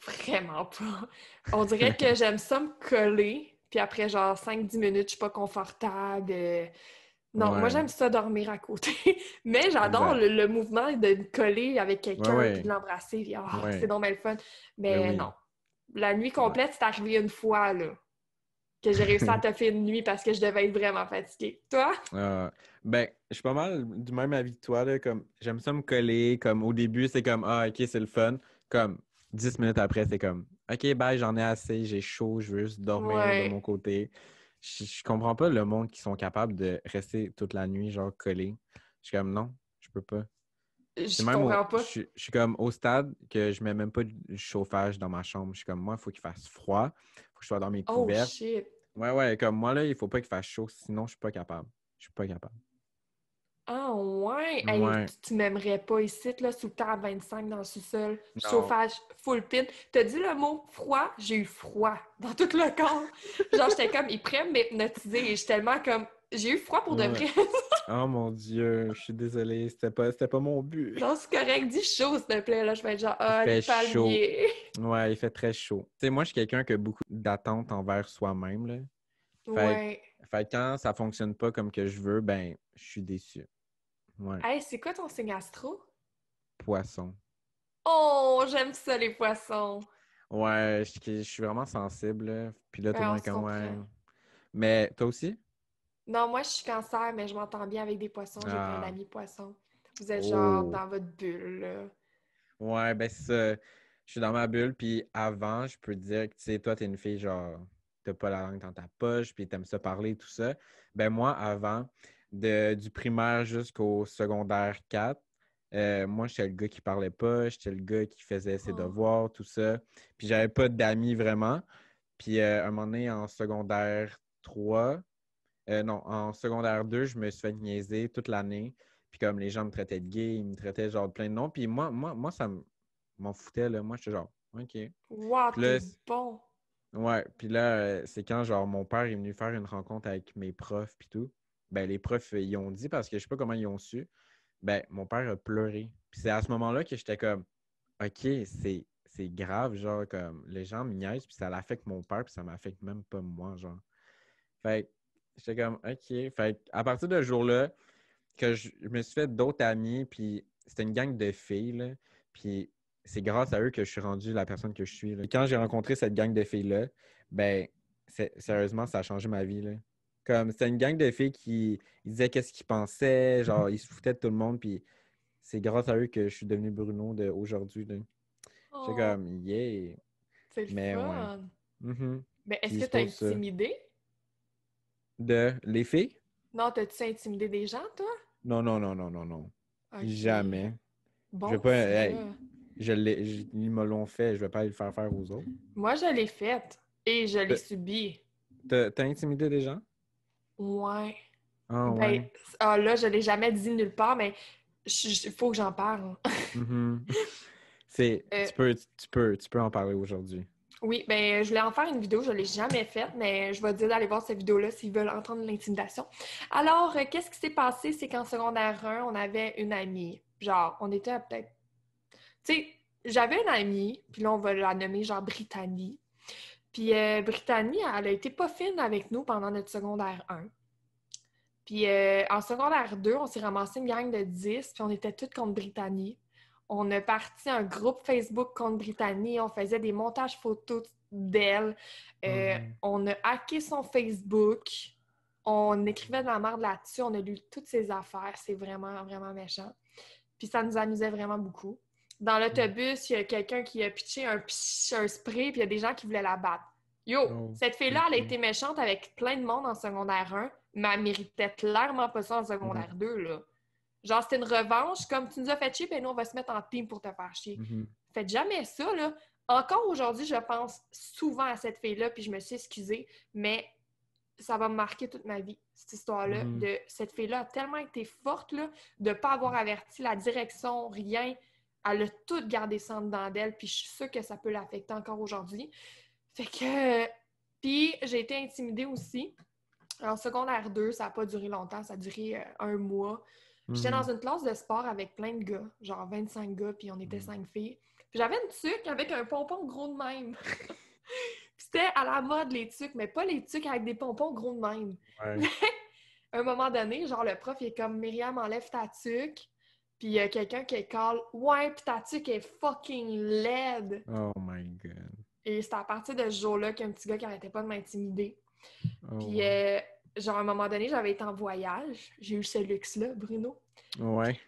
vraiment pas. On dirait que j'aime ça me coller, puis après, genre, 5-10 minutes, je suis pas confortable. Non, moi Ouais, j'aime ça dormir à côté, mais j'adore exact. le mouvement de me coller avec Ouais, quelqu'un puis de ouais, l'embrasser, puis c'est ouais, donc bien le fun. ben Mais non, oui. la nuit Ouais. complète, c'est arrivé une fois là, que j'ai réussi à toffer une nuit parce que je devais être vraiment fatiguée. Toi? Ben, je suis pas mal du même avis que toi, là, comme j'aime ça me coller, comme au début, c'est comme ah ok, c'est le fun. Comme 10 minutes après, c'est comme OK, bye, j'en ai assez, j'ai chaud, je veux juste dormir de mon Ouais, côté. Je comprends pas le monde qui sont capables de rester toute la nuit, genre collés. Je suis comme non, je peux pas. C'est je même comprends je pas. suis comme au stade que je mets même pas du chauffage dans ma chambre. Je suis comme moi, il faut qu'il fasse froid, il faut que je sois dans mes Oh couvertes. shit. Ouais, ouais, comme moi là, il faut pas qu'il fasse chaud, sinon je suis pas capable. Je suis pas capable. Ah ouais! Hey, Ouais. tu m'aimerais pas ici, là, sous le temps à 25 dans le sous-sol. Non. Chauffage full pin. T'as dit le mot froid? J'ai eu froid dans tout le corps. Genre, j'étais comme, ils pourraient m'hypnotiser. Et j'étais tellement comme, j'ai eu froid pour de Ouais. vrai. Oh mon Dieu, je suis désolé, c'était pas mon but. Non, c'est correct. Dis chaud, s'il te plaît. Là, je vais être genre, Il ah, les fait chaud. palmiers. Ouais, il fait très chaud. Tu sais, moi, je suis quelqu'un qui a beaucoup d'attentes envers soi-même, là. Fait, Ouais. fait que quand ça fonctionne pas comme que je veux, ben, je suis déçu. Ouais. Hey, c'est quoi ton signe astro? Poisson. Oh, j'aime ça, les poissons. Ouais, je suis vraiment sensible, là. Puis là, tout le Ouais, monde on est se comme, ouais. comprend. Mais toi aussi? Non, moi, je suis cancer, mais je m'entends bien avec des poissons. J'ai plein Ah. d'amis poissons. Vous êtes genre Oh. dans votre bulle, là. Ouais, ben c'est ça. Je suis dans ma bulle, puis avant, je peux te dire que, tu sais, toi, t'es une fille, genre, t'as pas la langue dans ta poche, puis t'aimes ça parler, tout ça. Ben moi, avant, du primaire jusqu'au secondaire 4, moi, j'étais le gars qui parlait pas, j'étais le gars qui faisait ses Oh. devoirs, tout ça. Puis j'avais pas d'amis vraiment. Puis un moment donné, en secondaire 3, non, en secondaire 2, je me suis fait niaiser toute l'année. Puis comme les gens me traitaient de gay, ils me traitaient genre de plein de noms. Puis moi m'en foutait, là. Moi, j'étais genre, OK. Puis Wow, là, t'es bon. ouais, puis là, c'est quand genre mon père est venu faire une rencontre avec mes profs puis tout. Ben, les profs, ils ont dit parce que je sais pas comment ils ont su. Ben, mon père a pleuré. Puis c'est à ce moment-là que j'étais comme, OK, c'est grave, genre, comme les gens me niaisent, puis ça l'affecte mon père, puis ça m'affecte même pas moi, genre. Fait que j'étais comme, OK. Fait que à partir de ce jour-là, que je me suis fait d'autres amis, puis c'était une gang de filles, là. Puis c'est grâce à eux que je suis rendu la personne que je suis, là. Et quand j'ai rencontré cette gang de filles-là, ben, sérieusement, ça a changé ma vie, là. Comme, c'était une gang de filles qui ils disaient qu'est-ce qu'ils pensaient, genre, ils se foutaient de tout le monde, puis c'est grâce à eux que je suis devenu Bruno d'aujourd'hui, là. J'étais Oh, comme, yeah! c'est le Mais ouais. fun. Mhm. Mais est-ce Puis que c'est t'as pour ça. intimidé? Les filles? Non, t'as-tu intimidé des gens, toi? Non, non, non, non, non, non. Ok. Jamais. Je vais Bon, pas. Hey, ça. Ils me l'ont fait, je vais pas aller le faire faire aux autres. Moi, je l'ai faite et je l'ai T'as subi. t'as intimidé des gens? Ouais. Ah Ben, ouais. là, je l'ai jamais dit nulle part, mais il faut que j'en parle. Mhm. Euh, Tu peux en parler aujourd'hui. oui, ben, je voulais en faire une vidéo, je l'ai jamais faite, mais je vais dire d'aller voir cette vidéo-là s'ils veulent entendre l'intimidation. Alors, qu'est-ce qui s'est passé? C'est qu'en secondaire 1, on avait une amie. Genre, on était peut-être... Tu sais, j'avais une amie, puis là, on va la nommer genre Brittany. Puis Brittany, elle a été pas fine avec nous pendant notre secondaire 1. Puis en secondaire 2, on s'est ramassé une gang de 10, puis on était toutes contre Brittany. On a parti un groupe Facebook contre Brittany, on faisait des montages photos d'elle. Oh. On a hacké son Facebook, on écrivait de la merde là-dessus, on a lu toutes ses affaires. C'est vraiment, vraiment méchant. Puis ça nous amusait vraiment beaucoup. Dans l'autobus, il y a quelqu'un qui a pitché un spray, puis il y a des gens qui voulaient la battre. Yo, Oh. cette fille-là, elle a Ok. été méchante avec plein de monde en secondaire 1, mais elle méritait clairement pas ça en secondaire Mhm. 2, là. Genre, c'était une revanche, comme tu nous as fait chier, puis nous, on va se mettre en team pour te faire chier. Mhm. Faites jamais ça, là. Encore aujourd'hui, je pense souvent à cette fille-là, puis je me suis excusée, mais ça va me marquer toute ma vie, cette histoire-là. Mhm. De cette fille-là a tellement été forte, là, de ne pas avoir averti la direction, rien. Elle a tout gardé ça en dedans d'elle, puis je suis sûre que ça peut l'affecter encore aujourd'hui. Fait que... Puis j'ai été intimidée aussi. En secondaire 2, ça n'a pas duré longtemps, ça a duré un mois. J'étais dans Mhm. une classe de sport avec plein de gars, genre 25 gars, puis on était Mhm. 5 filles. Puis j'avais une tuque avec un pompon gros de même. C'était à la mode, les tucs, mais pas les tucs avec des pompons gros de même. Ouais. À un moment donné, genre, le prof, il est comme, Myriam, enlève ta tuque. Puis il y a quelqu'un qui call, ouais, puis ta tuque est fucking laide. Oh my God. Et c'était à partir de ce jour-là qu'il y a un petit gars qui arrêtait pas de m'intimider. Oh Puis, wow. genre, à un moment donné, j'avais été en voyage. J'ai eu ce luxe-là, Bruno. Ouais.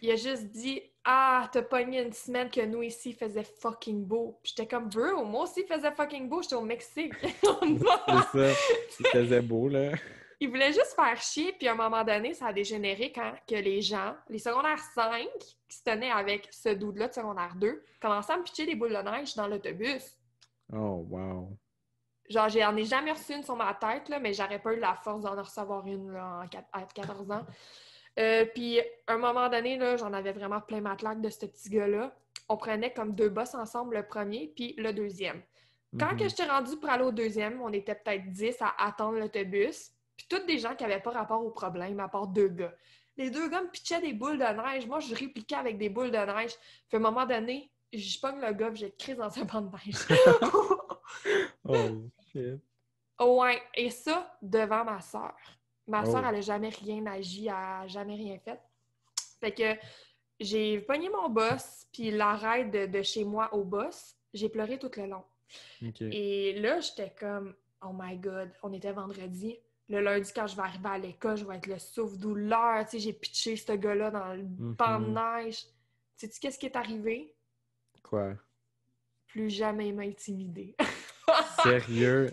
Il a juste dit, ah, t'as pogné une semaine que nous ici, il faisait fucking beau. Puis j'étais comme, bro, moi aussi, il faisait fucking beau. J'étais au Mexique. C'est ça. Il faisait beau, là. Il voulait juste faire chier, puis à un moment donné, ça a dégénéré quand que les gens, les secondaires 5, qui se tenaient avec ce dude-là de secondaire 2, commençaient à me pitcher des boules de neige dans l'autobus. Oh wow. Genre, j'en ai jamais reçu une sur ma tête, là, mais j'aurais pas eu la force d'en recevoir une là, à 14 ans. Puis, à un moment donné, là, j'en avais vraiment plein ma claque de ce petit gars-là. On prenait comme 2 bus ensemble, le premier, puis le deuxième. Quand que Mhm. j'étais rendue pour aller au deuxième, on était peut-être 10 à attendre l'autobus. Puis toutes des gens qui n'avaient pas rapport au problème, à part 2 gars. Les 2 gars me pitchaient des boules de neige. Moi, je répliquais avec des boules de neige. Puis à un moment donné, je pogne le gars, puis j'ai crise dans un banc de neige. Oh shit. Ouais, et ça, devant ma soeur. Ma soeur, Oh. elle n'a jamais rien agi, elle n'a jamais rien fait. Fait que j'ai pogné mon boss, puis l'arrêt de chez moi au boss, j'ai pleuré tout le long. OK. Et là, j'étais comme, oh my God, on était vendredi. Le lundi, quand je vais arriver à l'école, je vais être le souffle-douleur. Tu sais, j'ai pitché ce gars-là dans le banc de Mhm. neige. Sais-tu qu'est-ce qui est arrivé? Quoi? Plus jamais il m'a intimidée. Sérieux?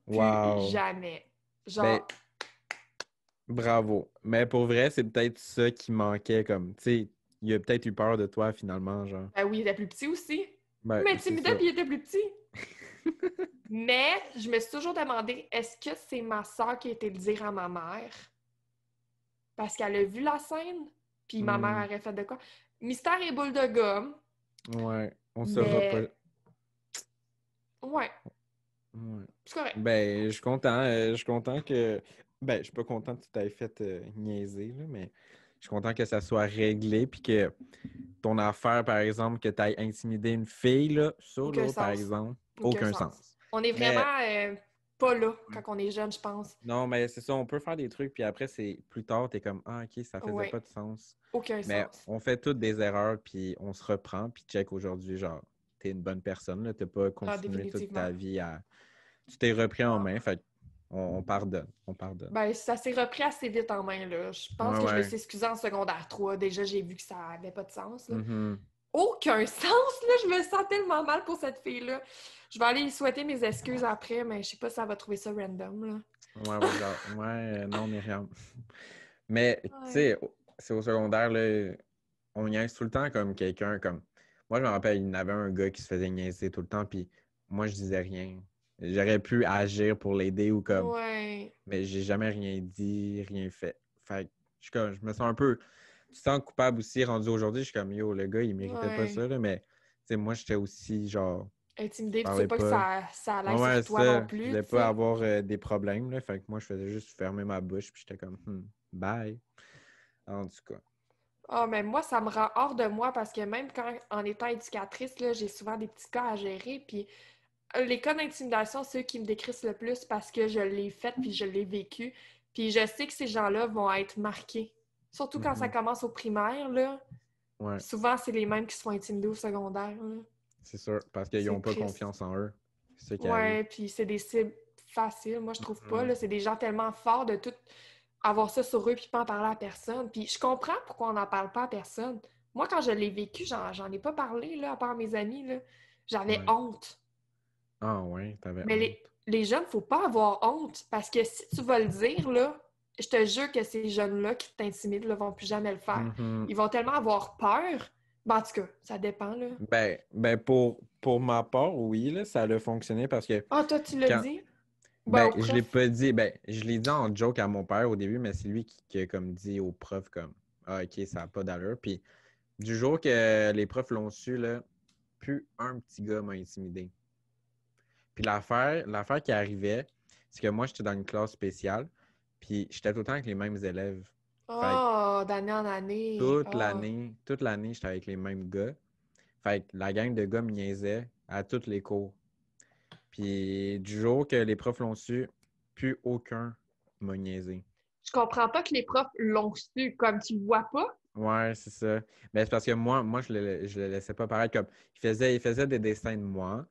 Plus Wow. jamais. Ben, Genre, bravo. Mais pour vrai, c'est peut-être ça qui manquait comme, tu sais, il a peut-être eu peur de toi finalement, genre. ben oui, il était plus petit aussi. Il Ben, c'est m'intimidait ça. puis il était plus petit. Mais je me suis toujours demandé, est-ce que c'est ma soeur qui a été le dire à ma mère? Parce qu'elle a vu la scène, puis ma mère Hmm. aurait fait de quoi? Mystère et boule de gomme, Ouais, on saura pas. mais ouais, Ouais. c'est correct. Ben, je suis content que. Ben, je suis pas content que tu t'aies fait niaiser, là, mais je suis content que ça soit réglé, puis que ton affaire, par exemple, que tu aies intimidé une fille, là, ça, Aucun là, par sens. exemple, Aucun aucun sens. sens. On est Mais, vraiment pas là quand on est jeune, je pense. non, mais c'est ça, on peut faire des trucs, puis après, c'est plus tard, t'es comme, ah, ok, ça faisait Ouais, pas de sens. aucun Mais sens. on fait toutes des erreurs, puis on se reprend, puis check aujourd'hui, genre, t'es une bonne personne, là, t'as pas Ah, continué toute définitivement. ta vie à. Tu t'es repris en main, fait on pardonne, on pardonne. Ben, ça s'est repris assez vite en main, là. Je pense Ouais, que je me suis ouais. excusée en secondaire 3. Déjà, j'ai vu que ça avait pas de sens, là. Mhm. Aucun sens, là! Je me sens tellement mal pour cette fille-là. Je vais aller lui souhaiter mes excuses après, mais je sais pas si elle va trouver ça random, là. Ouais, ouais, genre, ouais, non, Myriam. Mais, tu Ouais. sais, c'est au secondaire, là, on niaise tout le temps comme quelqu'un, comme, Moi, je me rappelle, il y en avait un gars qui se faisait niaiser tout le temps, puis moi, je disais rien. J'aurais pu agir pour l'aider ou comme... Ouais, Mais j'ai jamais rien dit, rien fait. Fait que je me sens un peu... Tu te sens coupable aussi, rendu aujourd'hui. Je suis comme, yo, le gars, il méritait pas ouais. ça, là, mais... Tu sais, moi, j'étais aussi, genre... Intimidé, Je puis tu veux parlais pas que pas. ça Ouais, aille ouais, sur toi non ça. Je plus, voulais tu pas sais. avoir des problèmes, là. Fait que moi, je faisais juste fermer ma bouche, puis j'étais comme, bye. En tout cas. Ah, mais moi, ça me rend hors de moi parce que même quand, en étant éducatrice, là, j'ai souvent des petits cas à gérer. Puis les cas d'intimidation, c'est eux qui me décrissent le plus parce que je l'ai fait puis je l'ai vécu. Puis je sais que ces gens-là vont être marqués. Surtout quand ça Mhm. commence au primaire, là. Ouais, Souvent, c'est les mêmes qui se font intimider au secondaire, là. c'est sûr. Parce qu'ils n'ont C'est pas triste. confiance en eux. C'est ça qui arrive. Ouais, puis c'est des cibles faciles, moi je trouve pas, Mhm. là. C'est des gens tellement forts de tout avoir ça sur eux puis pas en parler à personne. Puis je comprends pourquoi on n'en parle pas à personne. Moi, quand je l'ai vécu, j'en ai pas parlé, là, à part mes amis, là. J'avais Ouais. honte. Ah ouais, t'avais Mais honte. les jeunes, faut pas avoir honte parce que si tu vas le dire, là, je te jure que ces jeunes-là qui t'intimident ne vont plus jamais le faire. Mhm. Ils vont tellement avoir peur. Ben, en tout cas, ça dépend, là. Ben pour ma part, oui, là, ça a fonctionné parce que Ah, toi, tu l'as quand. dit? Ben, Ben, au je l'ai prof. pas dit. Ben, je l'ai dit en joke à mon père au début, mais c'est lui qui a comme dit au prof comme ah, ok, ça n'a pas d'allure. Puis du jour que les profs l'ont su, là, plus un petit gars m'a intimidé. Puis l'affaire qui arrivait, c'est que moi, j'étais dans une classe spéciale, puis j'étais tout le temps avec les mêmes élèves. Fait que Oh, d'année en année. Oh. toute l'année, j'étais avec les mêmes gars. Fait que la gang de gars me niaisait à tous les cours. Puis du jour que les profs l'ont su, plus aucun m'a niaisé. Je comprends pas que les profs l'ont su, comme tu le vois pas. Ouais, c'est ça. Mais c'est parce que moi je le laissais pas paraître comme. Il faisait des dessins de moi.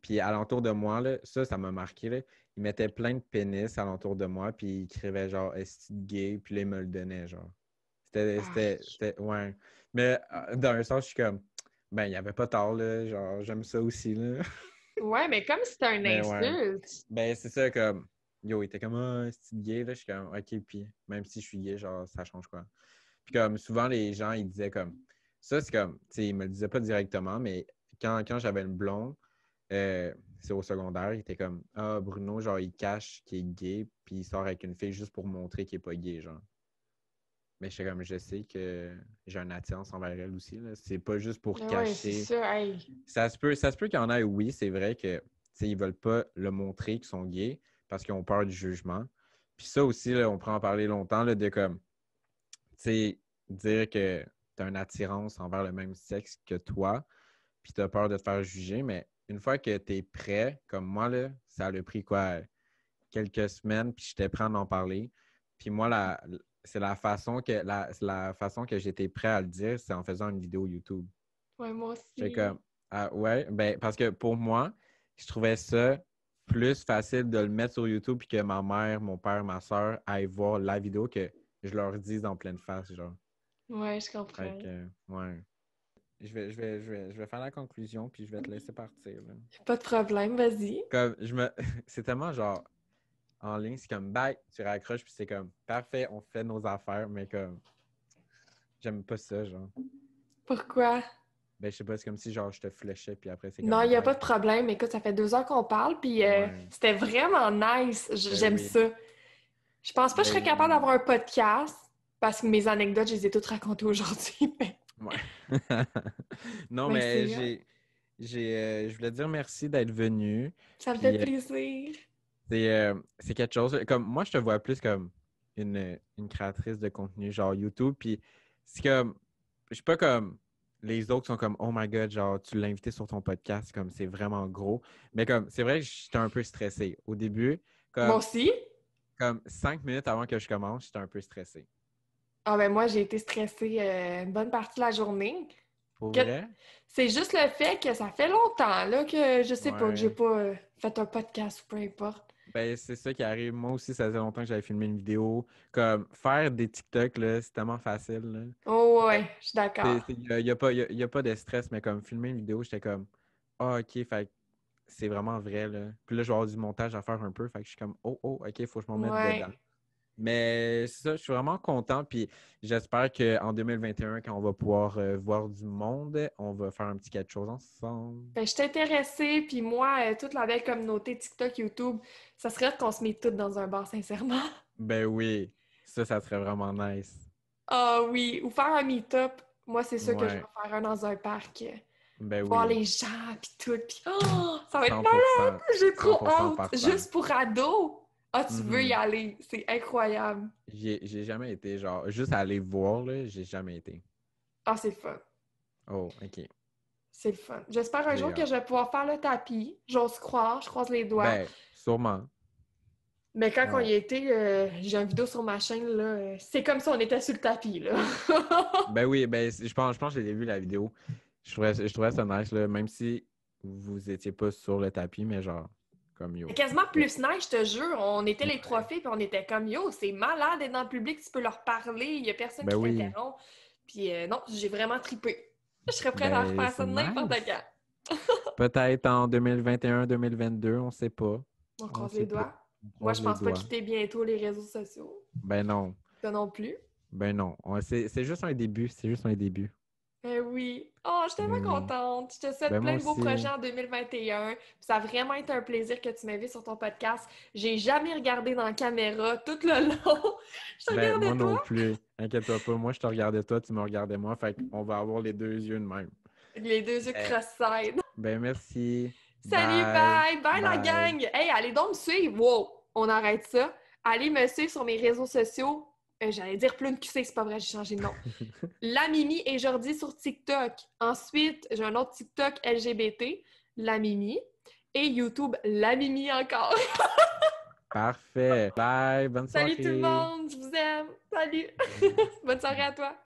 Puis alentour de moi, là, ça m'a marqué. Là. Il mettait plein de pénis alentour de moi, puis il écrivait genre est gay, puis là, il me le donnait, genre. Ah. Ouais. Mais d'un sens, je suis comme, ben, il n'y avait pas tard, là. Genre, j'aime ça aussi, là. Ouais, mais comme si c'était une Mais ouais. insulte. Ben, c'est ça, comme, yo, il était comme, ah, c'est gay, là. Je suis comme, ok, puis même si je suis gay, genre, ça change quoi. Puis comme, souvent, les gens, ils disaient comme, ça, c'est comme, tu sais, ils me le disaient pas directement, mais quand j'avais une blonde, c'est au secondaire, il était comme, ah, Bruno, genre, il cache qu'il est gay, puis il sort avec une fille juste pour montrer qu'il est pas gay, genre. Mais je sais que j'ai une attirance envers elle aussi, là. C'est pas juste pour Mais ouais, c'est cacher. ça. Hey. Ça se peut qu'il y en ait, oui, c'est vrai que, tu sais, ils veulent pas le montrer qu'ils sont gays parce qu'ils ont peur du jugement. Puis ça aussi, là, on pourrait en parler longtemps, là, de comme, tu sais, dire que tu as une attirance envers le même sexe que toi, puis tu as peur de te faire juger, mais une fois que tu es prêt, comme moi, là, ça a pris quoi, quelques semaines, puis j'étais prêt à en parler. Puis moi, c'est la façon que j'étais prêt à le dire, c'est en faisant une vidéo YouTube. Ouais, moi J'étais aussi. comme, ah ouais, ben, parce que pour moi, je trouvais ça plus facile de le mettre sur YouTube puis que ma mère, mon père, ma soeur aillent voir la vidéo que je leur dise en pleine face, genre. Ouais, je Fait comprends. que, ouais. Je vais faire la conclusion puis je vais te laisser partir, là. Pas de problème, vas-y. Comme, c'est tellement genre, en ligne, c'est comme, bye, tu raccroches puis c'est comme, parfait, on fait nos affaires, mais comme, j'aime pas ça, genre. Pourquoi? Ben, je sais pas, c'est comme si, genre, je te fléchais puis après, c'est Non, comme, il n'y a bye. pas de problème. Écoute, ça fait 2 heures qu'on parle, puis Ouais, c'était vraiment nice. ben J'aime oui. ça. Je pense pas que je serais capable Ben, d'avoir un podcast parce que mes anecdotes, je les ai toutes racontées aujourd'hui. ouais. Non, Mais mais c'est hot. je voulais dire merci d'être venu. Ça me fait Puis plaisir. c'est quelque chose. Comme moi, je te vois plus comme une créatrice de contenu, genre YouTube. Puis c'est comme, je suis pas comme les autres sont comme oh my god, genre tu l'as invité sur ton podcast, comme c'est vraiment gros. Mais comme c'est vrai que j'étais un peu stressé au début, Moi comme aussi. comme 5 minutes avant que je commence, j'étais un peu stressé. Ah ben moi, j'ai été stressée une bonne partie de la journée. Pour Que- vrai? C'est juste le fait que ça fait longtemps là, que je sais pas, que j'ai Ouais. pas fait un podcast ou peu importe. Ben, c'est ça qui arrive. Moi aussi, ça faisait longtemps que j'avais filmé une vidéo. Comme faire des TikTok, là, c'est tellement facile, là. Oh Comme, ouais, je suis d'accord. il y a pas de stress, mais comme filmer une vidéo, j'étais comme, ah, ok, fait que c'est vraiment vrai, là. Puis là, je vais avoir du montage à faire un peu, fait que je suis comme, oh, oh, ok, il faut que je m'en mette dedans. Ouais. Mais c'est ça, je suis vraiment content. Puis j'espère qu'en 2021, quand on va pouvoir voir du monde, on va faire un petit quelque chose ensemble. Ben, je suis intéressée, puis moi, toute la belle communauté TikTok, YouTube, ça serait qu'on se mette toutes dans un bar, sincèrement. Ben oui, ça serait vraiment nice. Ah oui, ou faire un meet-up. Moi, c'est sûr que je vais Ouais, faire un dans un parc. ben Voir oui, les gens, puis tout, puis oh, ça va être 100%, malade! J'ai trop 100% hâte! partant. Juste pour ado! Ah, tu veux y Mhm. aller? C'est incroyable! J'ai jamais été, genre, juste aller voir, là, j'ai jamais été. Ah, c'est le fun. Oh, OK. C'est le fun. J'espère un J'ai jour que hâte. je vais pouvoir faire le tapis. J'ose croire, je croise les doigts. Ben, sûrement. Mais quand on On- y était, j'ai une vidéo sur ma chaîne, là, c'est comme si on était sur le tapis, là. Ben oui, ben, je pense que j'ai vu la vidéo. Je trouvais ça nice, là, même si vous étiez pas sur le tapis, mais genre, comme C'est yo. quasiment Ouais. plus nice, je te jure. On était les trois Ouais. filles, puis on était comme yo, c'est malade d'être dans le public, tu peux leur parler, il y a personne Ben qui oui. t'interrompt. Puis non, j'ai vraiment trippé. Je serais prête à Ben, refaire c'est ça n'importe nice. quand. Peut-être en 2021, 2022, on sait pas. On On croise sait les pas. doigts. On Moi, croise je les pense pas doigts. quitter bientôt les réseaux sociaux. Ben non. Toi non plus. Ben non. C'est juste un début. C'est juste un début. Eh oui. Oh, je suis Ben tellement oui. contente. Je te souhaite Ben moi plein de beaux projets aussi. en 2021. Puis ça a vraiment été un plaisir que tu m'invites sur ton podcast. J'ai jamais regardé dans la caméra tout le long. Je te Ben moi regardais non toi. plus. Inquiète-toi pas. Moi, je te regardais toi, tu me regardais moi. Fait qu'on va avoir les deux yeux de même. Les deux yeux Ben, cross-side. ben merci. Salut, Bye. bye! Bye la Bye. gang! Hey, allez donc me suivre! Wow! On arrête ça. Allez me suivre sur mes réseaux sociaux. J'allais dire Plune QC, c'est pas vrai, j'ai changé de nom. La Mimi et Jordi sur TikTok. Ensuite, j'ai un autre TikTok LGBT, La Mimi. Et YouTube, La Mimi encore. Parfait. Bye. Bonne Salut tout le soirée. monde, je vous aime. Salut. Bye. Bonne soirée à toi.